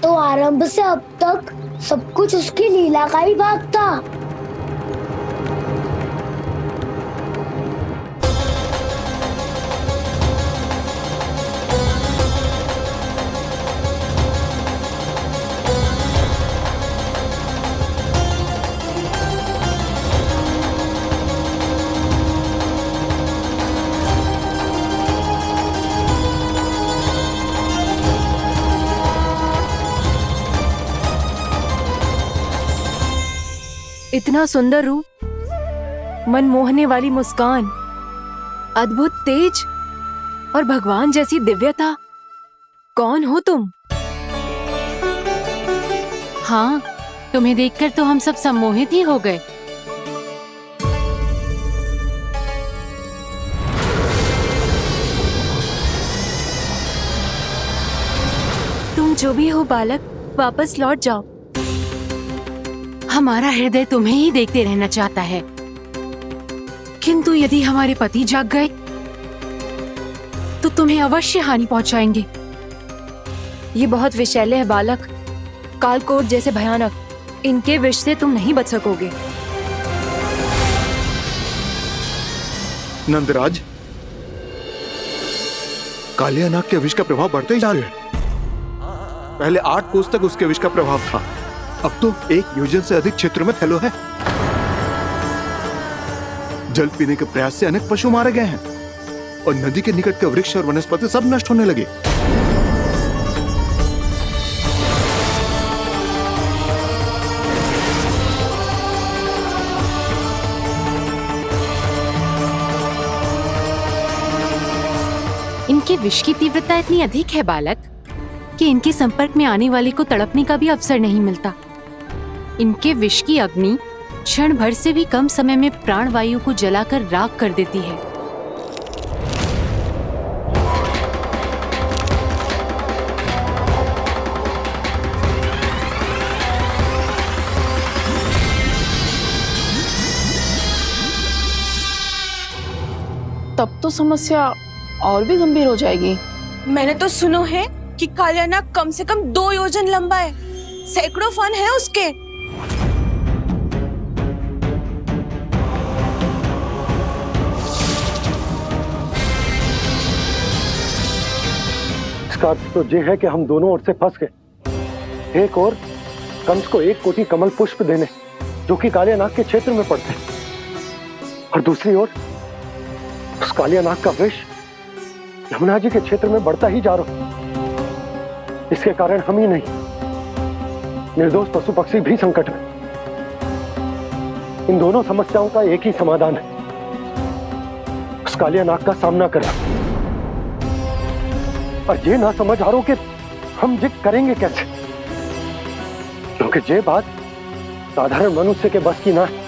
A: तो आरंभ से अब तक सब कुछ उसकी लीला का ही भाग था।
R: इतना सुंदर रूप, मन मोहने वाली मुस्कान, अद्भुत तेज और भगवान जैसी दिव्यता। कौन हो तुम?
S: हाँ, तुम्हें देखकर तो हम सब सम्मोहित ही हो गए।
R: तुम जो भी हो बालक, वापस लौट जाओ।
S: हमारा हृदय तुम्हें ही देखते रहना चाहता है, किंतु यदि हमारे पति जाग गए तो तुम्हें अवश्य हानि पहुंचाएंगे।
R: ये बहुत विषैले है बालक, कालकोट जैसे भयानक। इनके विष से तुम नहीं बच सकोगे।
G: नंदराज, कालिया नाग के विष का प्रभाव बढ़ते ही जा रहा है। पहले 8 कोस तक उसके विष का प्रभाव था, अब तो 1 योजन से अधिक क्षेत्र में फैलो है। जल पीने के प्रयास से अनेक पशु मारे गए हैं और नदी के निकट के वृक्ष और वनस्पति सब नष्ट होने लगे।
S: इनके विष की तीव्रता इतनी अधिक है बालक कि इनके संपर्क में आने वाले को तड़पने का भी अवसर नहीं मिलता। इनके विष की अग्नि क्षण भर से भी कम समय में प्राण वायु को जलाकर राख कर देती है।
P: तब तो समस्या और भी गंभीर हो जाएगी।
M: मैंने तो सुनो है कि कालिया नाग कम से कम 2 योजन लंबा है, सैकड़ों फन है उसके।
O: इसका अर्थ तो ये है कि हम दोनों ओर से फंस गए। एक और कंस को 1 कोटि कमल पुष्प देने जो कि कालिया नाग के क्षेत्र में पड़ते हैं, और दूसरी ओर उस कालिया नाग का विष यमुना जी के क्षेत्र में बढ़ता ही जा रहा। इसके कारण हम ही नहीं, निर्दोष पशु पक्षी भी संकट में। इन दोनों समस्याओं का एक ही समाधान है, उस कालिया नाग का सामना करना। और ये ना समझ आ रहा कि हम ये करेंगे कैसे, क्योंकि ये बात साधारण मनुष्य के बस की ना है।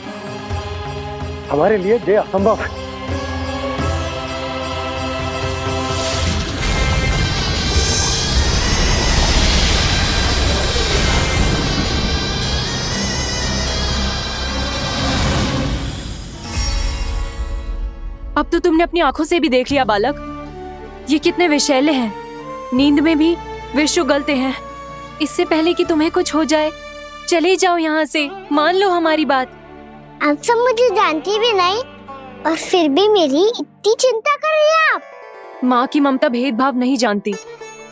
O: हमारे लिए ये असंभव है।
R: अब तो तुमने अपनी आंखों से भी देख लिया बालक, ये कितने विषैले हैं। नींद में भी विष उगलते हैं। इससे पहले कि तुम्हें कुछ हो जाए, चले जाओ यहाँ से, मान लो हमारी बात।
A: आप सब मुझे जानती भी नहीं और फिर भी मेरी इतनी चिंता कर रही हैं आप।
R: माँ की ममता भेदभाव नहीं जानती।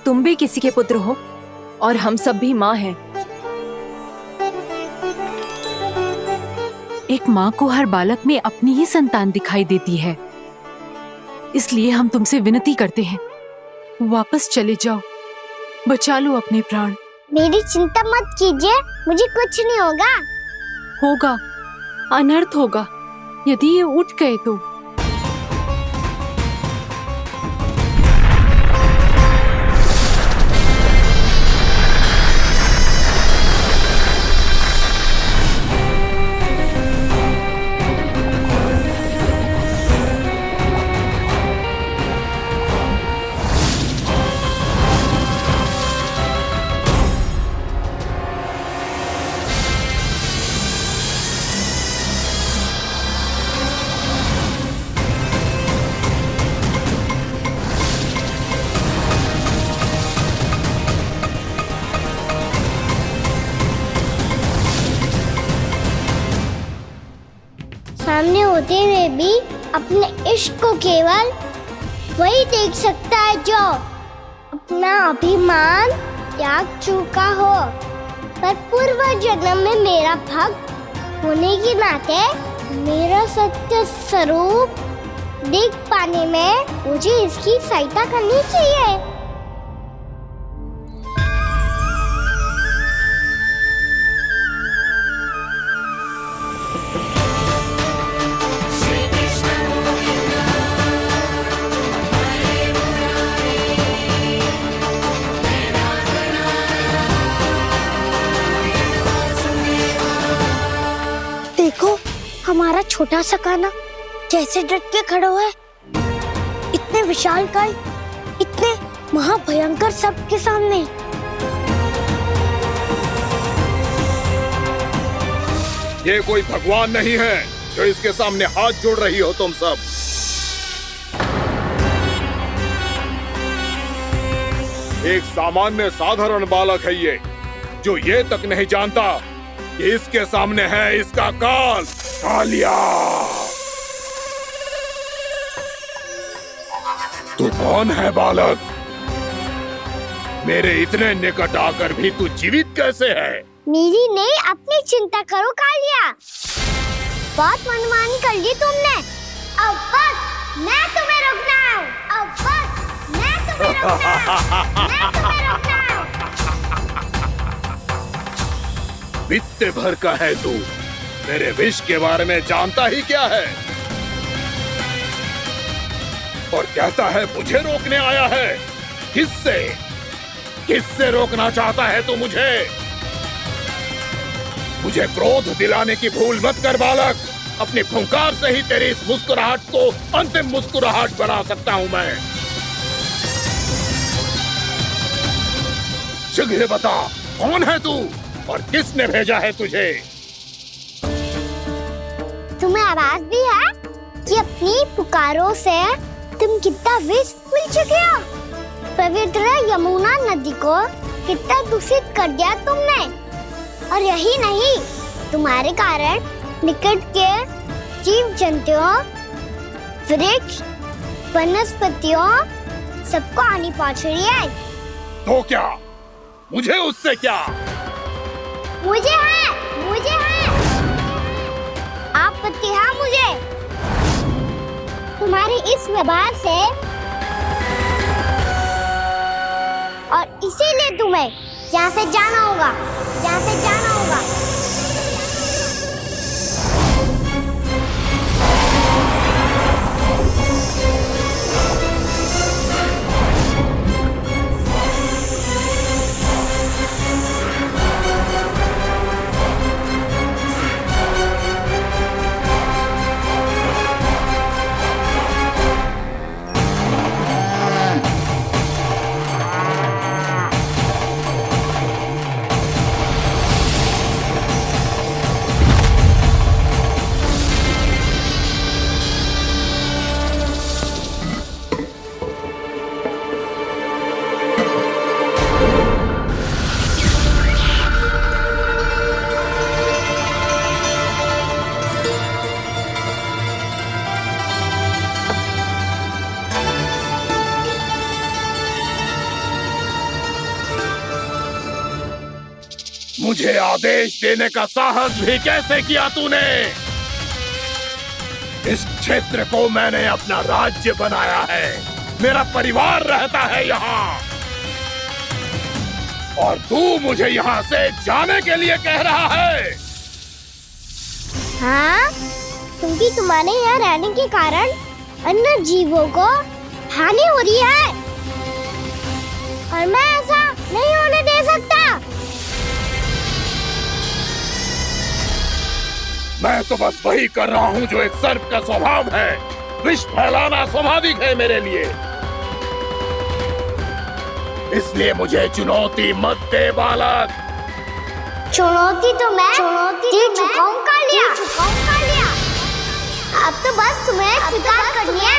R: तुम भी किसी के पुत्र हो और हम सब भी माँ हैं।
S: एक माँ को हर बालक में अपनी ही संतान दिखाई देती है, इसलिए हम तुमसे विनती करते हैं, वापस चले जाओ, बचा लो अपने प्राण।
A: मेरी चिंता मत कीजिए, मुझे कुछ नहीं होगा।
S: होगा, अनर्थ होगा यदि ये उठ गए तो।
A: में भी अपने इश्क को केवल वही देख सकता है जो अपना अभिमान त्याग चुका हो। पर पूर्व जन्म में मेरा भक्त होने के नाते मेरा सत्य स्वरूप देख पाने में मुझे इसकी सहायता करनी चाहिए। देखो हमारा छोटा सा कान्हा कैसे डट के खड़ा हुआ है, इतने विशालकाय, इतने महाभयंकर सबके सामने।
G: ये कोई भगवान नहीं है जो इसके सामने हाथ जोड़ रही हो तुम सब। एक सामान्य साधारण बालक है ये, जो ये तक नहीं जानता कि इसके सामने है इसका काल, कालिया। तू कौन है बालक? मेरे इतने निकट आकर भी तू जीवित कैसे है?
A: मेरी नहीं, अपनी चिंता करो कालिया। बहुत मनमानी कर ली तुमने। अब बस मैं तुम्हें रोकना हूँ। अब बस मैं तुम्हें रोकना हूँ।
G: बित्ते भर का है तू, मेरे विष के बारे में जानता ही क्या है? और कहता है मुझे रोकने आया है। किससे? किससे रोकना चाहता है तू मुझे? मुझे क्रोध दिलाने की भूल मत कर बालक। अपनी फुंकार से ही तेरी इस मुस्कुराहट को अंतिम मुस्कुराहट बना सकता हूं मैं। शीघ्र बता, कौन है तू और किसने भेजा है तुझे?
A: तुम्हें आवाज भी है कि अपनी पुकारों से तुम कितना विष भूल चुके हो। पवित्र यमुना नदी को कितना दूषित कर दिया तुमने। और यही नहीं, तुम्हारे कारण निकट के जीव जंतुओं, वृक्ष, वनस्पतियों सबको हानि पहुंच रही है।
G: तो क्या? मुझे उससे क्या?
A: मुझे है आपत्ति है मुझे तुम्हारे इस व्यवहार से, और इसीलिए तुम्हें यहाँ से जाना होगा।
G: मुझे आदेश देने का साहस भी कैसे किया तूने? इस क्षेत्र को मैंने अपना राज्य बनाया है, मेरा परिवार रहता है यहाँ, और तू मुझे यहाँ से जाने के लिए कह रहा है?
A: हाँ, क्योंकि तुम्हारे यहाँ रहने के कारण अन्य जीवों को हानि हो रही है, और मैं ऐसा नहीं होने दे सकता।
G: मैं तो बस वही कर रहा हूँ जो एक सर्प का स्वभाव है। विष फैलाना स्वाभाविक है मेरे लिए, इसलिए मुझे चुनौती मत दे बालक।
A: चुनौती तो मैं दे चुका हूँ कालिया। अब तो बस तुम्हें स्वीकार करनी है।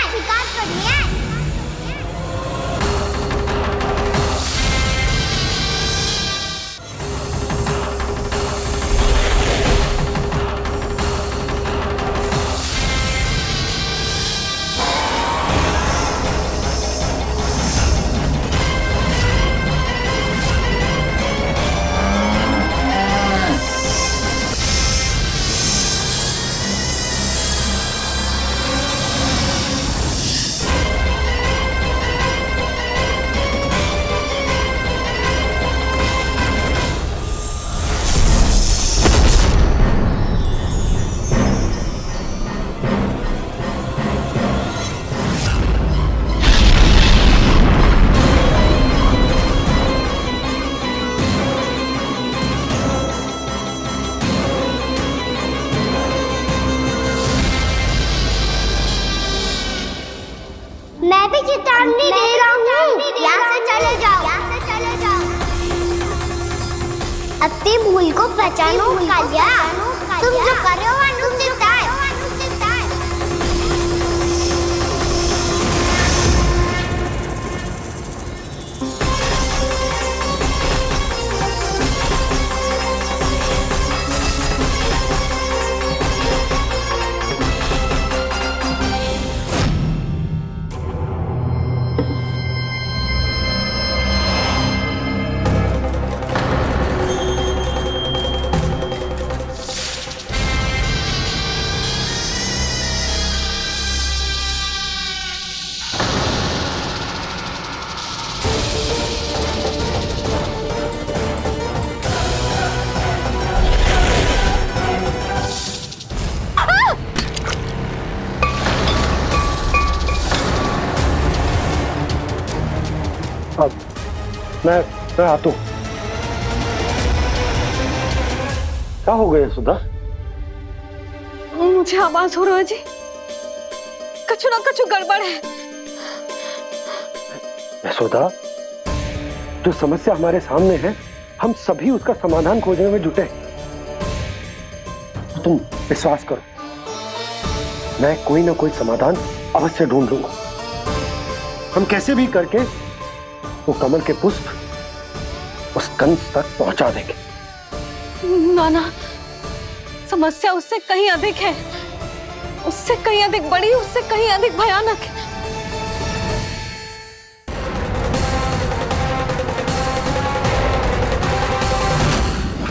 A: मैं भी चेतावनी दे रहा हूँ, यहाँ से चले जाओ। अपनी भूल को पहचानो कालिया, तुम जो कर रहे हो अनुचित है।
O: मैं आता हूँ। क्या हो गया सुधा?
M: मुझे आवाज हो रहा है जी, कछु ना कछु गड़बड़ है।
O: यशोदा, जो समस्या हमारे सामने है, हम सभी उसका समाधान खोजने में जुटे। तुम विश्वास करो, मैं कोई ना कोई समाधान अवश्य ढूंढ लूंगा। हम कैसे भी करके वो कमल के पुष्प उस कंस तक पहुंचा देंगे।
M: नाना, समस्या उससे कहीं अधिक है, उससे कहीं अधिक बड़ी, उससे कहीं अधिक भयानक है।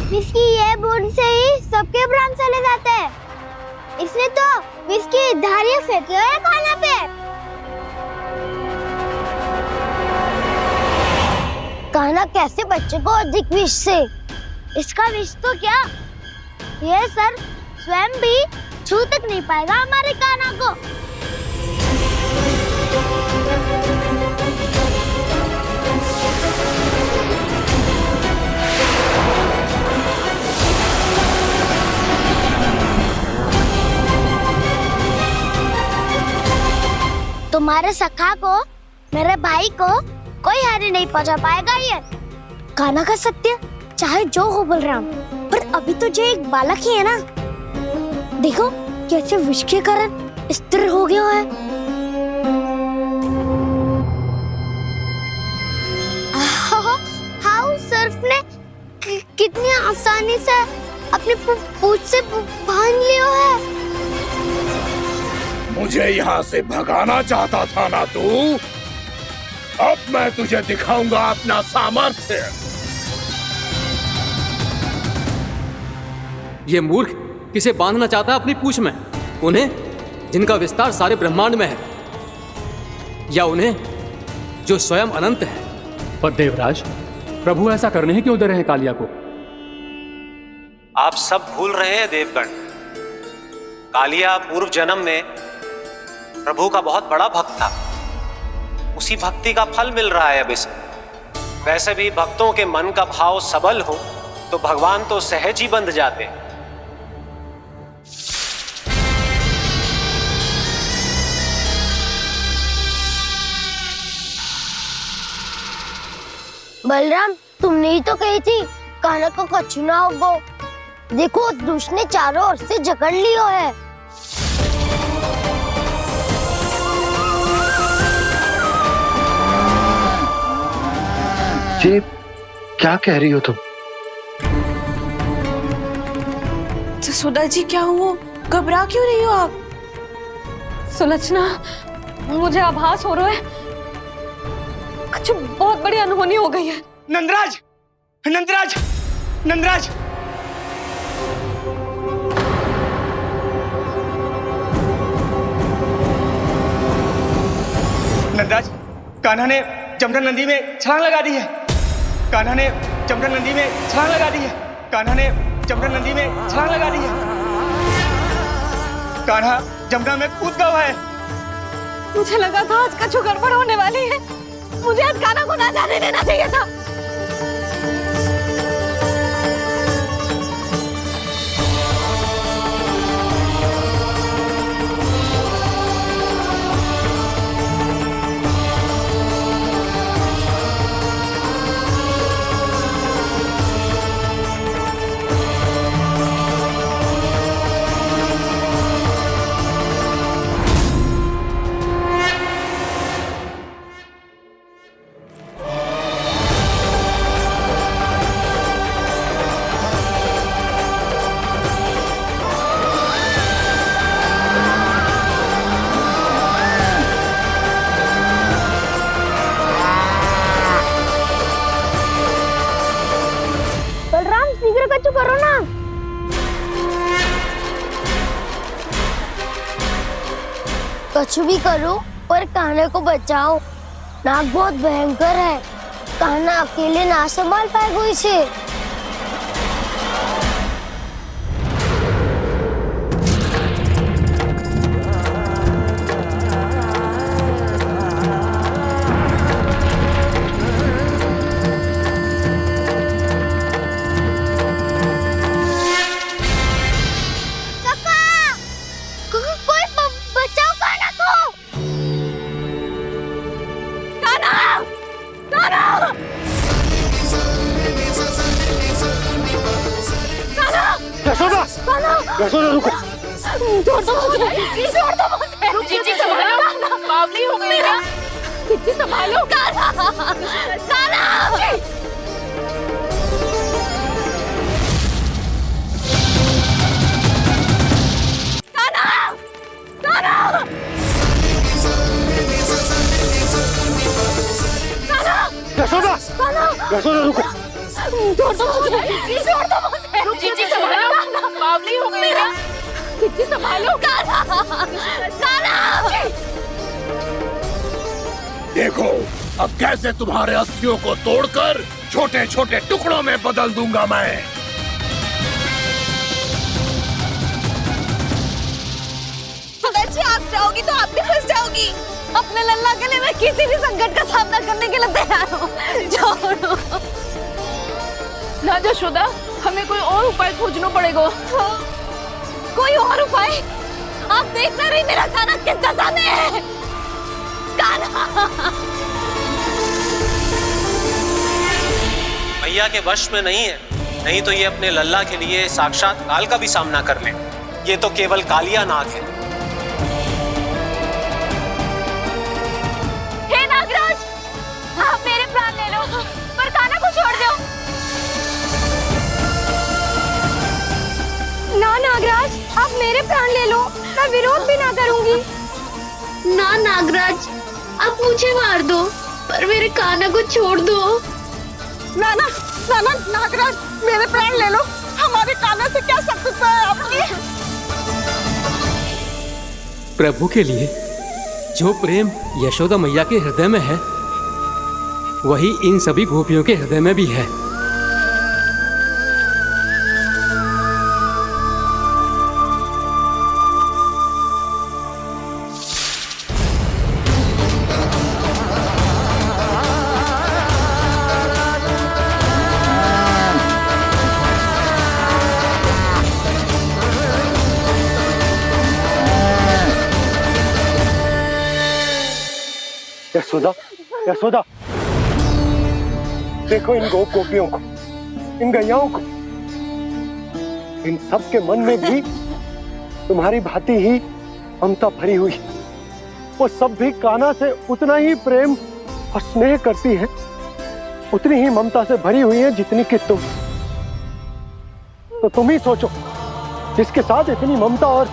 A: विस्की ये बूंद से ही सबके प्राण चले जाते हैं। इसने तो विस्की धारियां फेंकी है खाना पे। कान्हा कैसे बच्चे को अधिक विष से? इसका विष तो क्या, ये सर स्वयं भी छू तक नहीं पाएगा हमारे कान्हा को। तुम्हारे सखा को, मेरे भाई को कोई हानि नहीं पहुंचा पाएगा। ये कान्हा का सत्य चाहे जो हो बलराम, पर अभी तो जो एक बालक ही है ना। देखो कैसे विष के कारण स्थिर हो गया है। हाउ सर्फ ने कितनी आसानी से अपनी पूंछ से बांध लिया है।
G: मुझे यहाँ से भगाना चाहता था ना तू? अब मैं तुझे दिखाऊंगा अपना सामर्थ्य।
B: ये मूर्ख किसे बांधना चाहता है अपनी पूंछ में? उन्हें जिनका विस्तार सारे ब्रह्मांड में है, या उन्हें जो स्वयं अनंत है?
L: पर देवराज, प्रभु ऐसा करने ही क्यों दे रहे हैं कालिया को?
D: आप सब भूल रहे हैं देवगण, कालिया पूर्व जन्म में प्रभु का बहुत बड़ा भक्त था। उसी भक्ति का फल मिल रहा है अब इसे। वैसे भी भक्तों के मन का भाव सबल हो तो भगवान तो सहज ही बंध जाते हैं।
A: बलराम, तुमने ही तो कही थी कान्हा को कछु ना होगो। देखो दुष्ट ने चारों ओर से जकड़ लियो है।
O: ये क्या कह रही हो तुम?
M: सुधा जी, क्या हुआ? घबरा क्यों रही हो आप? सुलक्षणा, मुझे आभास हो रहा है कुछ बहुत बड़ी अनहोनी हो गई है।
N: नंदराज, नंदराज, नंदराज! नंदराज, कान्हा ने जमुना नदी में छलांग लगा दी है। कान्हा ने जमुना नदी में छलांग लगा दी है। कान्हा ने जमुना नदी में छलांग लगा दी है। कान्हा जमुना में कूद गया है।
M: मुझे लगा था आज कछु गड़बड़ होने वाली है। मुझे आज कान्हा को ना जाने देना चाहिए था।
A: कुछ भी करो पर कान्हा को बचाओ। नाग बहुत भयंकर है, कान्हा अकेले ना संभाल पाएगा इसे।
O: यशोदा रुको।
P: छोड़ दो मुझे, छोड़ दो मुझे। रुकिए जी, संभालो। बावली हो गई क्या? जी संभालो। कान्हा, कान्हा।
O: यशोदा, यशोदा रुको।
P: छोड़ दो मुझे, छोड़ दो मुझे। रुकिए जी, संभालो। बावली हो गई क्या? जी संभालो।
G: देखो अब कैसे तुम्हारे अस्थियों को तोड़कर छोटे छोटे टुकड़ों में बदल दूंगा मैं।
I: अगर जी आप जाओगी तो आप भी फंस जाओगी। अपने लल्ला के लिए मैं किसी भी संकट का सामना करने के लिए तैयार हूँ। छोड़ो
P: ना यशोदा, हमें कोई और उपाय खोजना पड़ेगा।
I: कोई और उपाय? आप देख ना रही मेरा कान्हा किस दशा में है। कान्हा
D: मैया के वश में नहीं है, नहीं तो ये अपने लल्ला के लिए साक्षात काल का भी सामना कर ले। ये तो केवल कालिया नाग है।
I: हे नागराज, आप मेरे प्राण ले लो पर कान्हा को छोड़ दो। ना नागराज, आप मेरे प्राण ले लो, मैं विरोध भी ना करूंगी।
J: ना नागराज, आप मुझे मार दो पर मेरे कान्हा को छोड़ दो।
M: ना ना ना ना नागराज, मेरे प्राण ले लो, हमारे कान्हा से क्या शत्रुता है आपकी?
B: प्रभु के लिए जो प्रेम यशोदा मैया के हृदय में है, वही इन सभी गोपियों के हृदय में भी है।
O: यशोदा, यशोदा, देखो इन गोपियों को, इन गैयाओं को, इन सब के मन में भी तुम्हारी भांति ही ममता भरी हुई। वो सब भी कान्हा से उतना ही प्रेम और स्नेह करती हैं, उतनी ही ममता से भरी हुई है जितनी कि तुम। तो तुम ही सोचो, जिसके साथ इतनी ममता और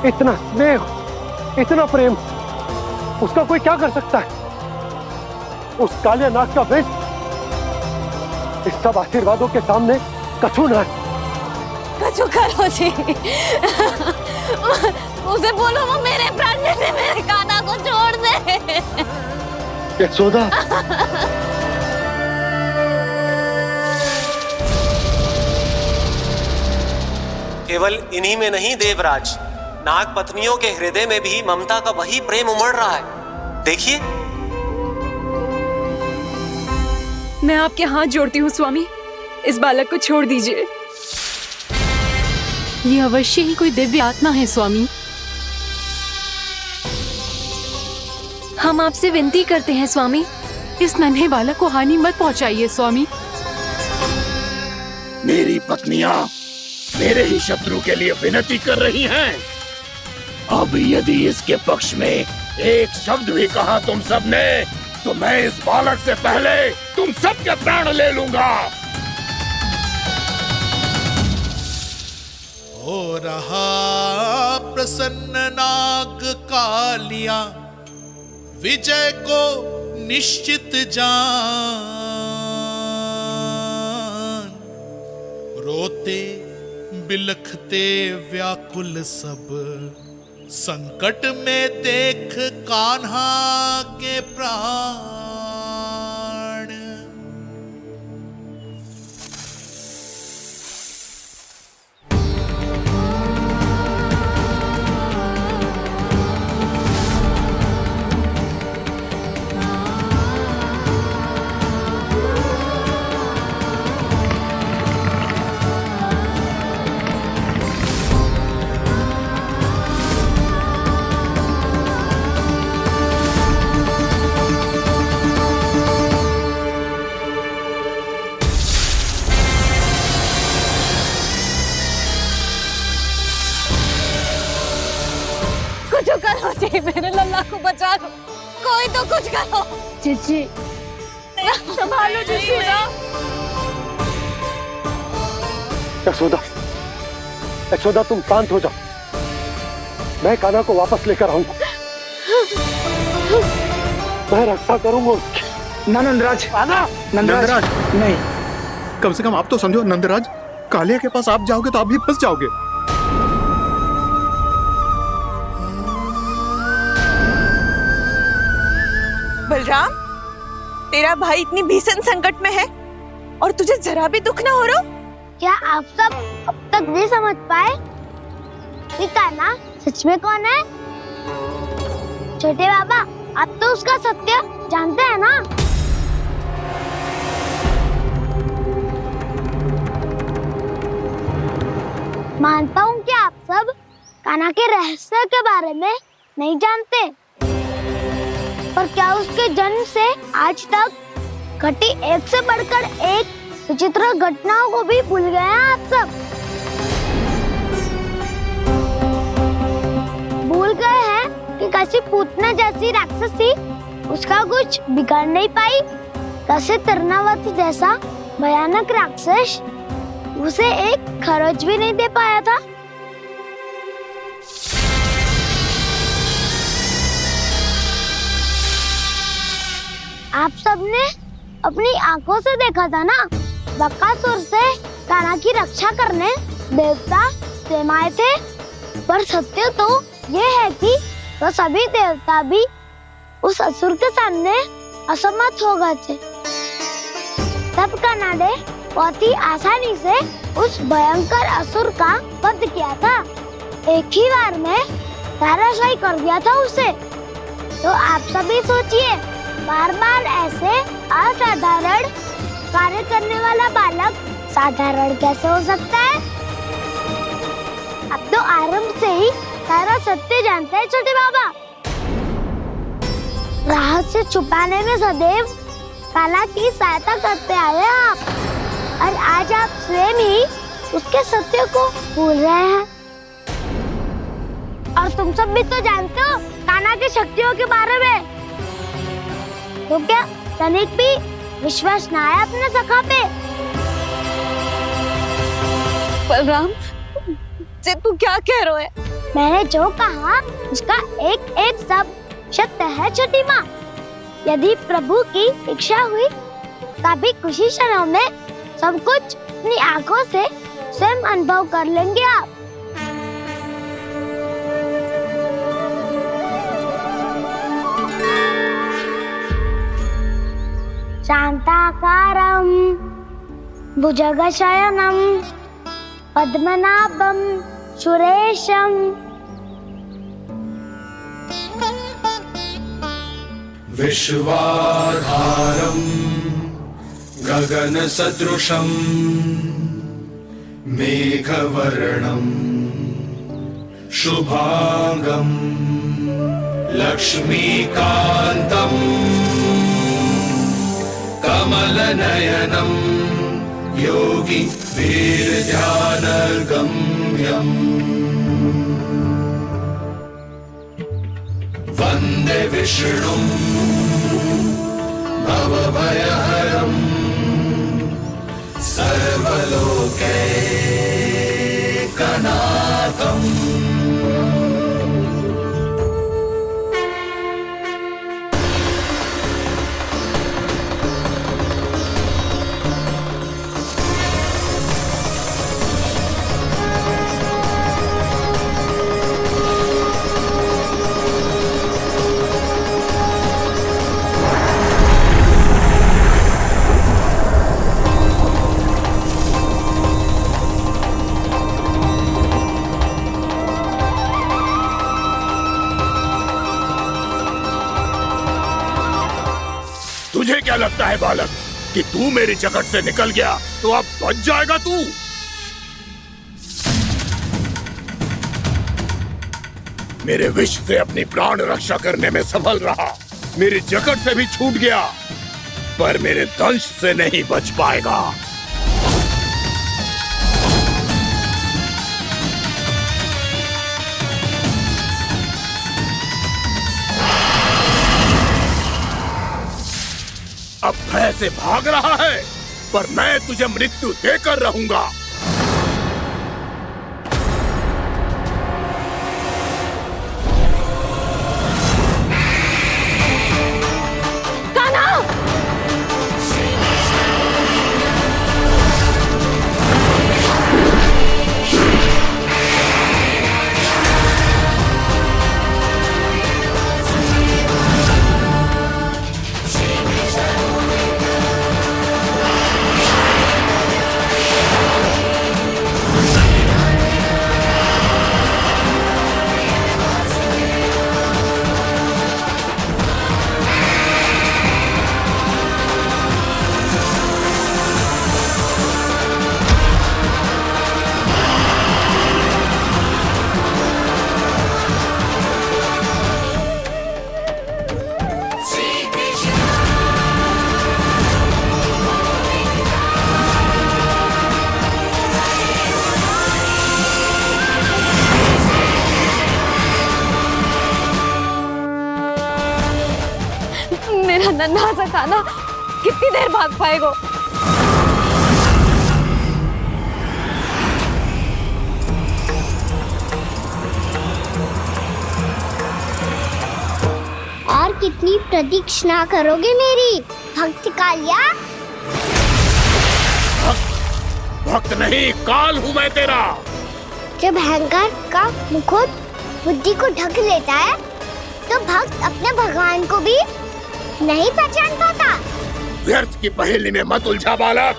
O: इतना स्नेह, इतना प्रेम, उसका कोई क्या कर सकता है? उस कालिया नाग का वेश इस सब आशीर्वादों के सामने कछु न है।
I: कछु करो जी। उसे बोलो वो मेरे प्राण ले ले, मेरे कान्हा को छोड़ दे।
O: यशोदा,
D: केवल इन्हीं में नहीं देवराज, नाग पत्नियों के हृदय में भी ममता का वही प्रेम उमड़ रहा है। देखिए।
R: मैं आपके हाथ जोड़ती हूँ स्वामी, इस बालक को छोड़ दीजिए।
S: ये अवश्य ही कोई दिव्य आत्मा है स्वामी।
R: हम आपसे विनती करते हैं स्वामी,
S: इस नन्हे बालक को हानि मत पहुंचाइए स्वामी।
G: मेरी पत्नियां मेरे ही शत्रु के लिए विनती कर रही हैं। अब यदि इसके पक्ष में एक शब्द भी कहा तुम सबने, तो मैं इस बालक से पहले तुम सबके प्राण ले लूंगा।
H: हो रहा प्रसन्न नाग कालिया, विजय को निश्चित जान। रोते बिलखते व्याकुल सब संकट में देख कान्हा के प्राण।
I: कुछ करो जी, मेरे लल्ला को बचा लो, कोई तो कुछ करो।
J: जीजी
I: संभालो जी ना।
O: यशोदा, यशोदा तुम शांत हो जाओ, मैं कान्हा को वापस लेकर आऊंगा, मैं रक्षा करूंगा उसकी।
N: ना नंदराज, नंदराज नहीं, कम से कम आप तो समझो नंदराज, कालिया के पास आप जाओगे तो आप भी फंस जाओगे।
M: बलराम, तेरा भाई इतनी भीषण संकट में है और तुझे जरा भी दुख ना हो रहा?
A: क्या आप सब अब तक नहीं समझ पाए कि कान्हा सच में कौन है? छोटे बाबा, आप तो उसका सत्य जानते हैं ना? मानता हूँ कि आप सब कान्हा के रहस्य के बारे में नहीं जानते, पर क्या उसके जन्म से आज तक घटी एक से बढ़कर एक विचित्र घटनाओं को भी भूल गए हैं आप सब? भूल गए हैं कि कैसी पूतना जैसी राक्षसी उसका कुछ बिगाड़ नहीं पाई, कैसे तरनावती जैसा भयानक राक्षस उसे एक खरोच भी नहीं दे पाया था। आप सबने अपनी आंखों से देखा था ना, बकासुर से कान्हा की रक्षा करने देवता स्वयं आए थे, पर सत्य तो ये है कि वो सभी देवता भी उस असुर के सामने असमर्थ हो गए थे। तब कान्हा ने बहुत ही आसानी से उस भयंकर असुर का वध किया था, एक ही बार में धराशायी कर दिया था उसे। तो आप सभी सोचिए, बार बार ऐसे असाधारण कार्य करने वाला बालक साधारण कैसे हो सकता है? अब तो आरंभ से ही सारा सत्य जानते हैं छोटे बाबा। रहस्य छुपाने में सदैव कान्हा की सहायता करते आए हैं आप, और आज आप स्वयं ही उसके सत्य को भूल रहे हैं। और तुम सब भी तो जानते हो कान्हा की शक्तियों के बारे में, तो क्या तनिक भी विश्वास ना है अपने सखा पे?
I: बलराम जी, तू क्या कह रहे है?
A: मैंने जो कहा उसका एक एक शब्द सत्य है छोटी माँ। यदि प्रभु की इच्छा हुई तभी कुछ ही क्षणों में सब कुछ अपनी आंखों से स्वयं अनुभव कर लेंगे आप। शांताकारं भुजगशयनं पद्मनाभं सुरेशं
H: विश्वाधारं गगनसदृशं मेघवर्णं शुभांगं लक्ष्मीकान्तं कमलनयनं योगी वीरध्यानगम्यम् वन्दे विष्णुं भवभयहरं सर्वलोकैकनाथम्।
G: तुझे क्या लगता है बालक कि तू मेरी जकड़ से निकल गया तो अब बच जाएगा तू? मेरे विष से अपनी प्राण रक्षा करने में सफल रहा, मेरी जकड़ से भी छूट गया, पर मेरे दंश से नहीं बच पाएगा। अब भय से भाग रहा है, पर मैं तुझे मृत्यु देकर रहूंगा।
I: मेरा नन्हा सा कान्हा कितनी देर भाग पाएगा?
A: और कितनी प्रतीक्षा करोगे मेरी भक्त कालिया?
G: भक्त नहीं, काल हूं मैं तेरा।
A: जब अहंकार का मुकुट बुद्धि को ढक लेता है तो भक्त अपने भगवान को भी नहीं पहचान पाता।
G: व्यर्थ की पहेली में मत उलझा बालक,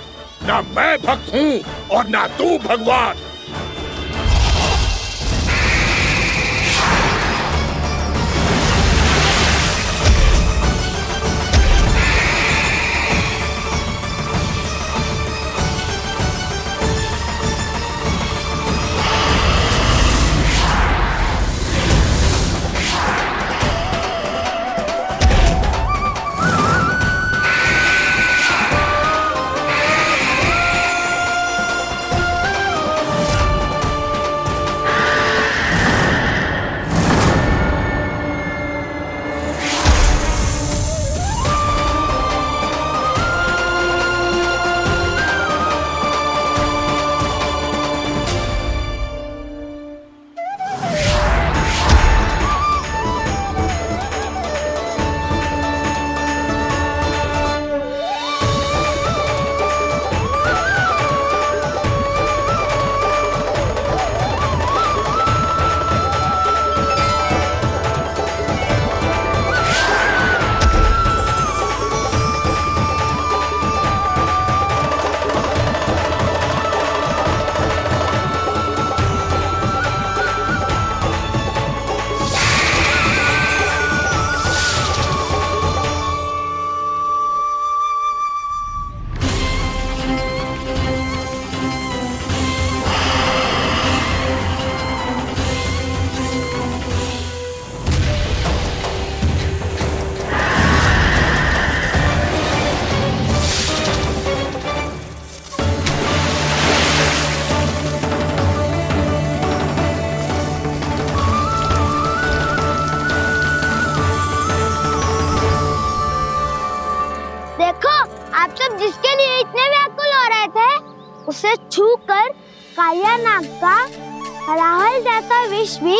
G: ना मैं भक्त हूँ और ना तू भगवान।
A: जिसके लिए इतने व्याकुल हो रहे थे, उसे छूकर कालिया नाग का हलाहल जैसा विष भी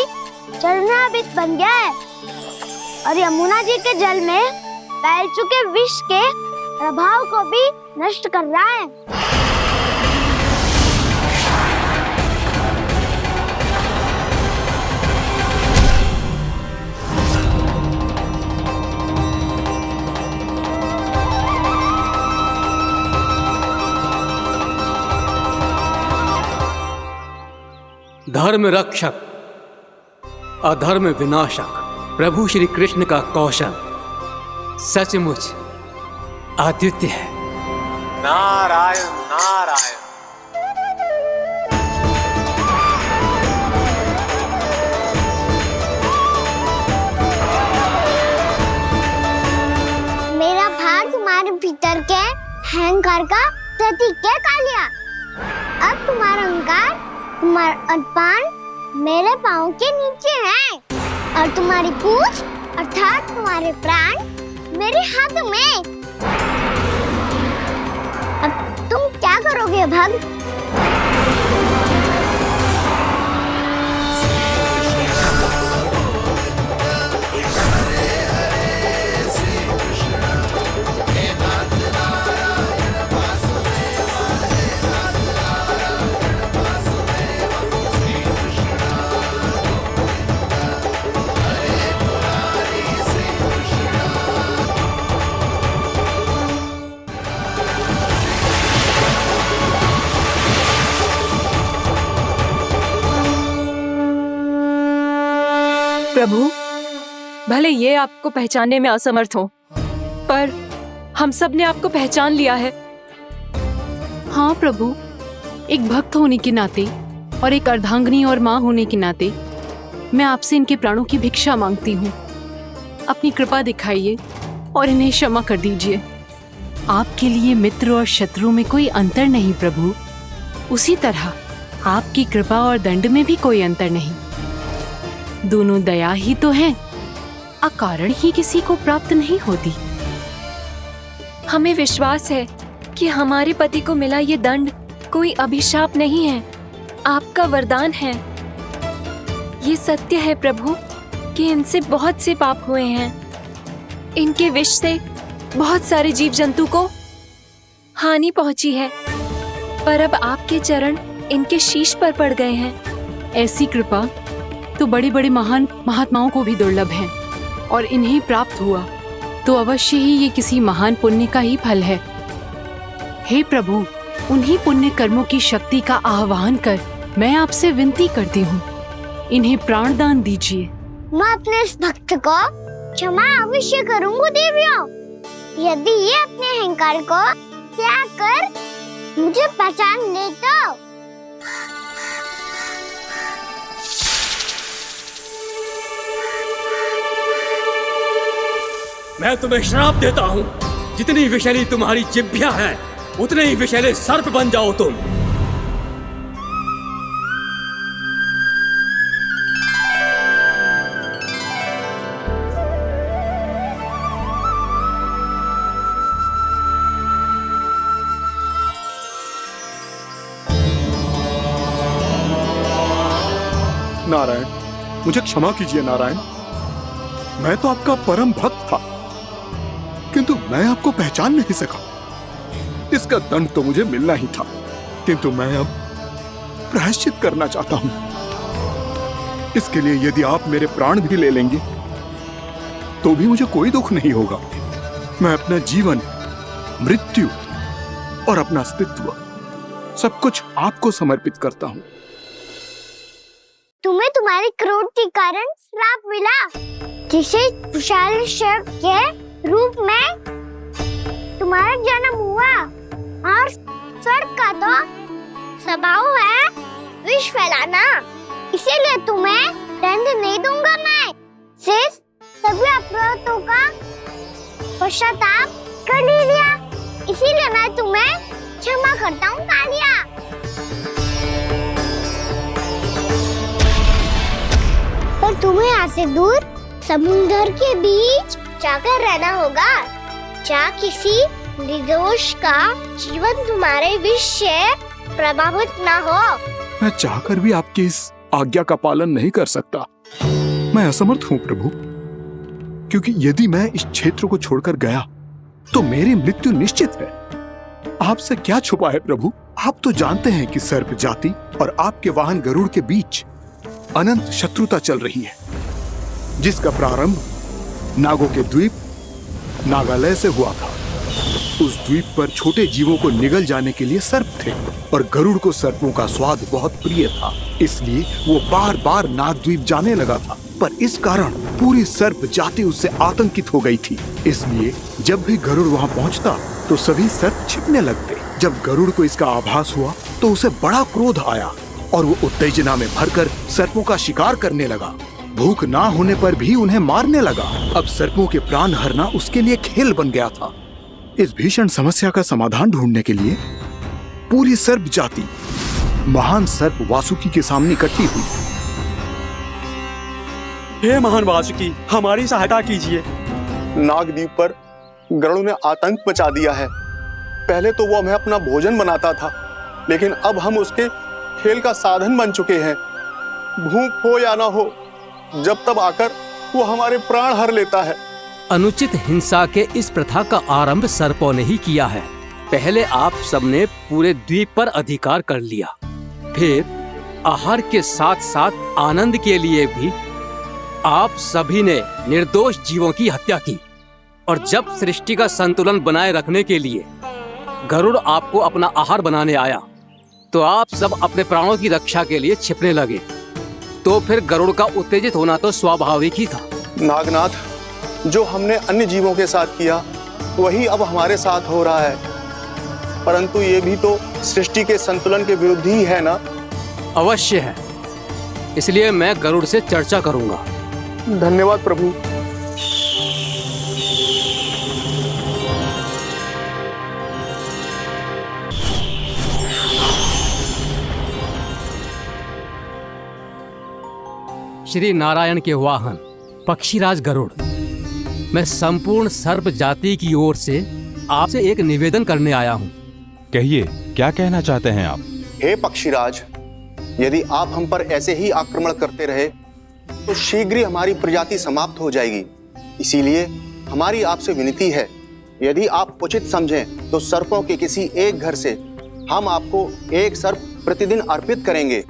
A: चरणामृत बन गया है और यमुना जी के जल में फैल चुके विष के प्रभाव को भी नष्ट कर रहा है।
B: धर्म रक्षक, अधर्म विनाशक प्रभु श्री कृष्ण का कौशल सचमुच आदित्य है।
D: नारायण नारायण।
A: मेरा भार तुम्हारे भीतर के अहंकार का प्रतीक है कालिया। अब तुम्हारा अहंकार, तुम्हारा अभिमान मेरे पाँव के नीचे है और तुम्हारी पूंछ अर्थात तुम्हारे प्राण मेरे हाथ में। अब तुम क्या करोगे भक्त?
R: प्रभु, भले ये आपको पहचानने में असमर्थ हो, पर हम सब ने आपको पहचान लिया है।
S: हाँ प्रभु, एक भक्त होने के नाते और एक अर्धांगिनी और माँ होने के नाते मैं आपसे इनके प्राणों की भिक्षा मांगती हूँ। अपनी कृपा दिखाइए और इन्हें क्षमा कर दीजिए। आपके लिए मित्र और शत्रु में कोई अंतर नहीं प्रभु। उसी तरह आपकी कृपा और दंड में भी कोई अंतर नहीं। दोनों दया ही तो हैं, अकारण ही किसी को प्राप्त नहीं होती।
R: हमें विश्वास है कि हमारे पति को मिला ये दंड कोई अभिशाप नहीं है, आपका वरदान है। ये सत्य है प्रभु कि इनसे बहुत से पाप हुए हैं। इनके विष से बहुत सारे जीव जंतु को हानि पहुंची है, पर अब आपके चरण इनके शीश पर पड़ गए हैं।
S: ऐसी कृपा तो बड़े बड़े महान महात्माओं को भी दुर्लभ है, और इन्हें प्राप्त हुआ तो अवश्य ही ये किसी महान पुण्य का ही फल है। हे प्रभु, उन्हीं पुण्य कर्मों की शक्ति का आह्वान कर मैं आपसे विनती करती हूँ, इन्हें प्राण दान दीजिए।
A: मैं अपने इस भक्त को क्षमा अवश्य करूँगी देवियों, यदि ये अपने अहंकार को त्याग कर मुझे पहचान ले तो।
B: मैं तुम्हें श्राप देता हूँ, जितनी विषैली तुम्हारी जिह्वा है उतने ही विषैले सर्प बन जाओ तुम।
G: नारायण, मुझे क्षमा कीजिए नारायण। मैं तो आपका परम भक्त था, किंतु मैं आपको पहचान नहीं सका। इसका दंड तो मुझे मिलना ही था, किंतु मैं अब प्रायश्चित करना चाहता हूं। इसके लिए यदि आप मेरे प्राण भी ले लेंगे तो भी मुझे कोई दुख नहीं होगा। मैं अपना जीवन, मृत्यु और अपना अस्तित्व सब कुछ आपको समर्पित करता हूं।
A: तुम्हें तुम्हारी क्रोध के कारण श्राप मिला, जिसे विशाल सर्प के रूप में तुम्हारा जन्म हुआ, और सर्प का तो स्वभाव है विष फैलाना। इसीलिए तुम्हें दंड नहीं दूंगा मैं, सिर्फ सभी अपराधों का पश्चाताप कर लिया। इसीलिए मैं तुम्हें क्षमा करता हूँ कालिया। पर तुम्हें यहाँ से दूर समुद्र के बीच जाकर रहना होगा, जहाँ किसी निर्दोष का जीवन तुम्हारे विष से प्रभावित ना हो।
G: मैं चाहकर भी आपकी इस आज्ञा का पालन नहीं कर सकता। मैं असमर्थ हूँ प्रभु, क्योंकि यदि मैं इस क्षेत्र को छोड़कर गया तो मेरी मृत्यु निश्चित है। आपसे क्या छुपा है प्रभु? आप तो जानते हैं कि सर्प जाति और आपके वाहन गरुड़ के बीच अनंत शत्रुता चल रही है, जिसका प्रारंभ नागों के द्वीप नागालय से हुआ था। उस द्वीप पर छोटे जीवों को निगल जाने के लिए सर्प थे, और गरुड़ को सर्पों का स्वाद बहुत प्रिय था। इसलिए वो बार बार नाग द्वीप जाने लगा था।
T: पर इस कारण पूरी सर्प जाति उससे आतंकित हो गई थी। इसलिए जब भी गरुड़ वहाँ पहुँचता तो सभी सर्प छिपने लगते। जब गरुड़ को इसका आभास हुआ तो उसे बड़ा क्रोध आया और वो उत्तेजना में भरकर सर्पों का शिकार करने लगा। भूख ना होने पर भी उन्हें मारने लगा। अब सर्पों के प्राण हरना उसके लिए खेल बन गया था। इस भीषण समस्या का समाधान ढूंढने के लिए पूरी सर्प जाति महान सर्प वासुकी के सामने इकट्ठी हुई।
U: हे महान वासुकी, हमारी सहायता कीजिए।
V: नागद्वीप पर गरुड़ ने आतंक मचा दिया है। पहले तो वो हमें अपना भोजन बनाता था, लेकिन अब हम उसके खेल का साधन बन चुके हैं। भूख हो या ना हो, जब तब आकर वो हमारे प्राण हर लेता है।
B: अनुचित हिंसा के इस प्रथा का आरंभ सर्पों ने ही किया है। पहले आप सबने पूरे द्वीप पर अधिकार कर लिया, फिर आहार के साथ साथ आनंद के लिए भी आप सभी ने निर्दोष जीवों की हत्या की। और जब सृष्टि का संतुलन बनाए रखने के लिए गरुड़ आपको अपना आहार बनाने आया तो आप सब अपने प्राणों की रक्षा के लिए छिपने लगे। तो फिर गरुड़ का उत्तेजित होना तो स्वाभाविक ही था।
V: नागनाथ, जो हमने अन्य जीवों के साथ किया वही अब हमारे साथ हो रहा है, परंतु ये भी तो सृष्टि के संतुलन के विरुद्ध ही है ना?
B: अवश्य है, इसलिए मैं गरुड़ से चर्चा करूंगा।
V: धन्यवाद प्रभु।
B: श्री नारायण के वाहन पक्षीराज गरुड़, मैं संपूर्ण सर्प जाति की ओर से आपसे एक निवेदन करने आया हूँ।
W: कहिए, क्या कहना चाहते हैं आप?
V: हे पक्षीराज, यदि आप हम पर ऐसे ही आक्रमण करते रहे तो शीघ्र ही हमारी प्रजाति समाप्त हो जाएगी। इसीलिए हमारी आपसे विनती है, यदि आप उचित समझें तो सर्पों के किसी एक घर से हम आपको एक सर्प प्रतिदिन अर्पित करेंगे।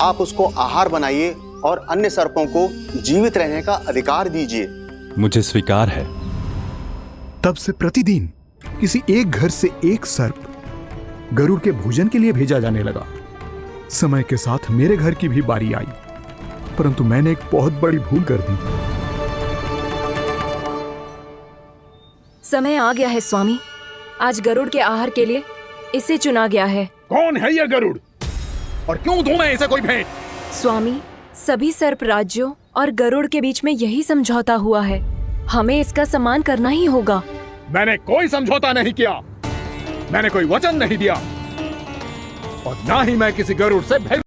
V: आप उसको आहार बनाइए और अन्य सर्पों को जीवित रहने का अधिकार दीजिए।
W: मुझे स्वीकार है।
T: तब से प्रतिदिन किसी एक घर से एक सर्प गरुड़ के भोजन के लिए भेजा जाने लगा। समय के साथ मेरे घर की भी बारी आई, परंतु मैंने एक बहुत बड़ी भूल कर दी।
R: समय आ गया है स्वामी, आज गरुड़ के आहार के लिए इसे चुना गया है।
G: कौन है यह गरुड़ और क्यों दूं मैं इसे कोई भेंट?
R: स्वामी, सभी सर्प राज्यों और गरुड़ के बीच में यही समझौता हुआ है, हमें इसका सम्मान करना ही होगा।
G: मैंने कोई समझौता नहीं किया, मैंने कोई वचन नहीं दिया और ना ही मैं किसी गरुड़ से भेंट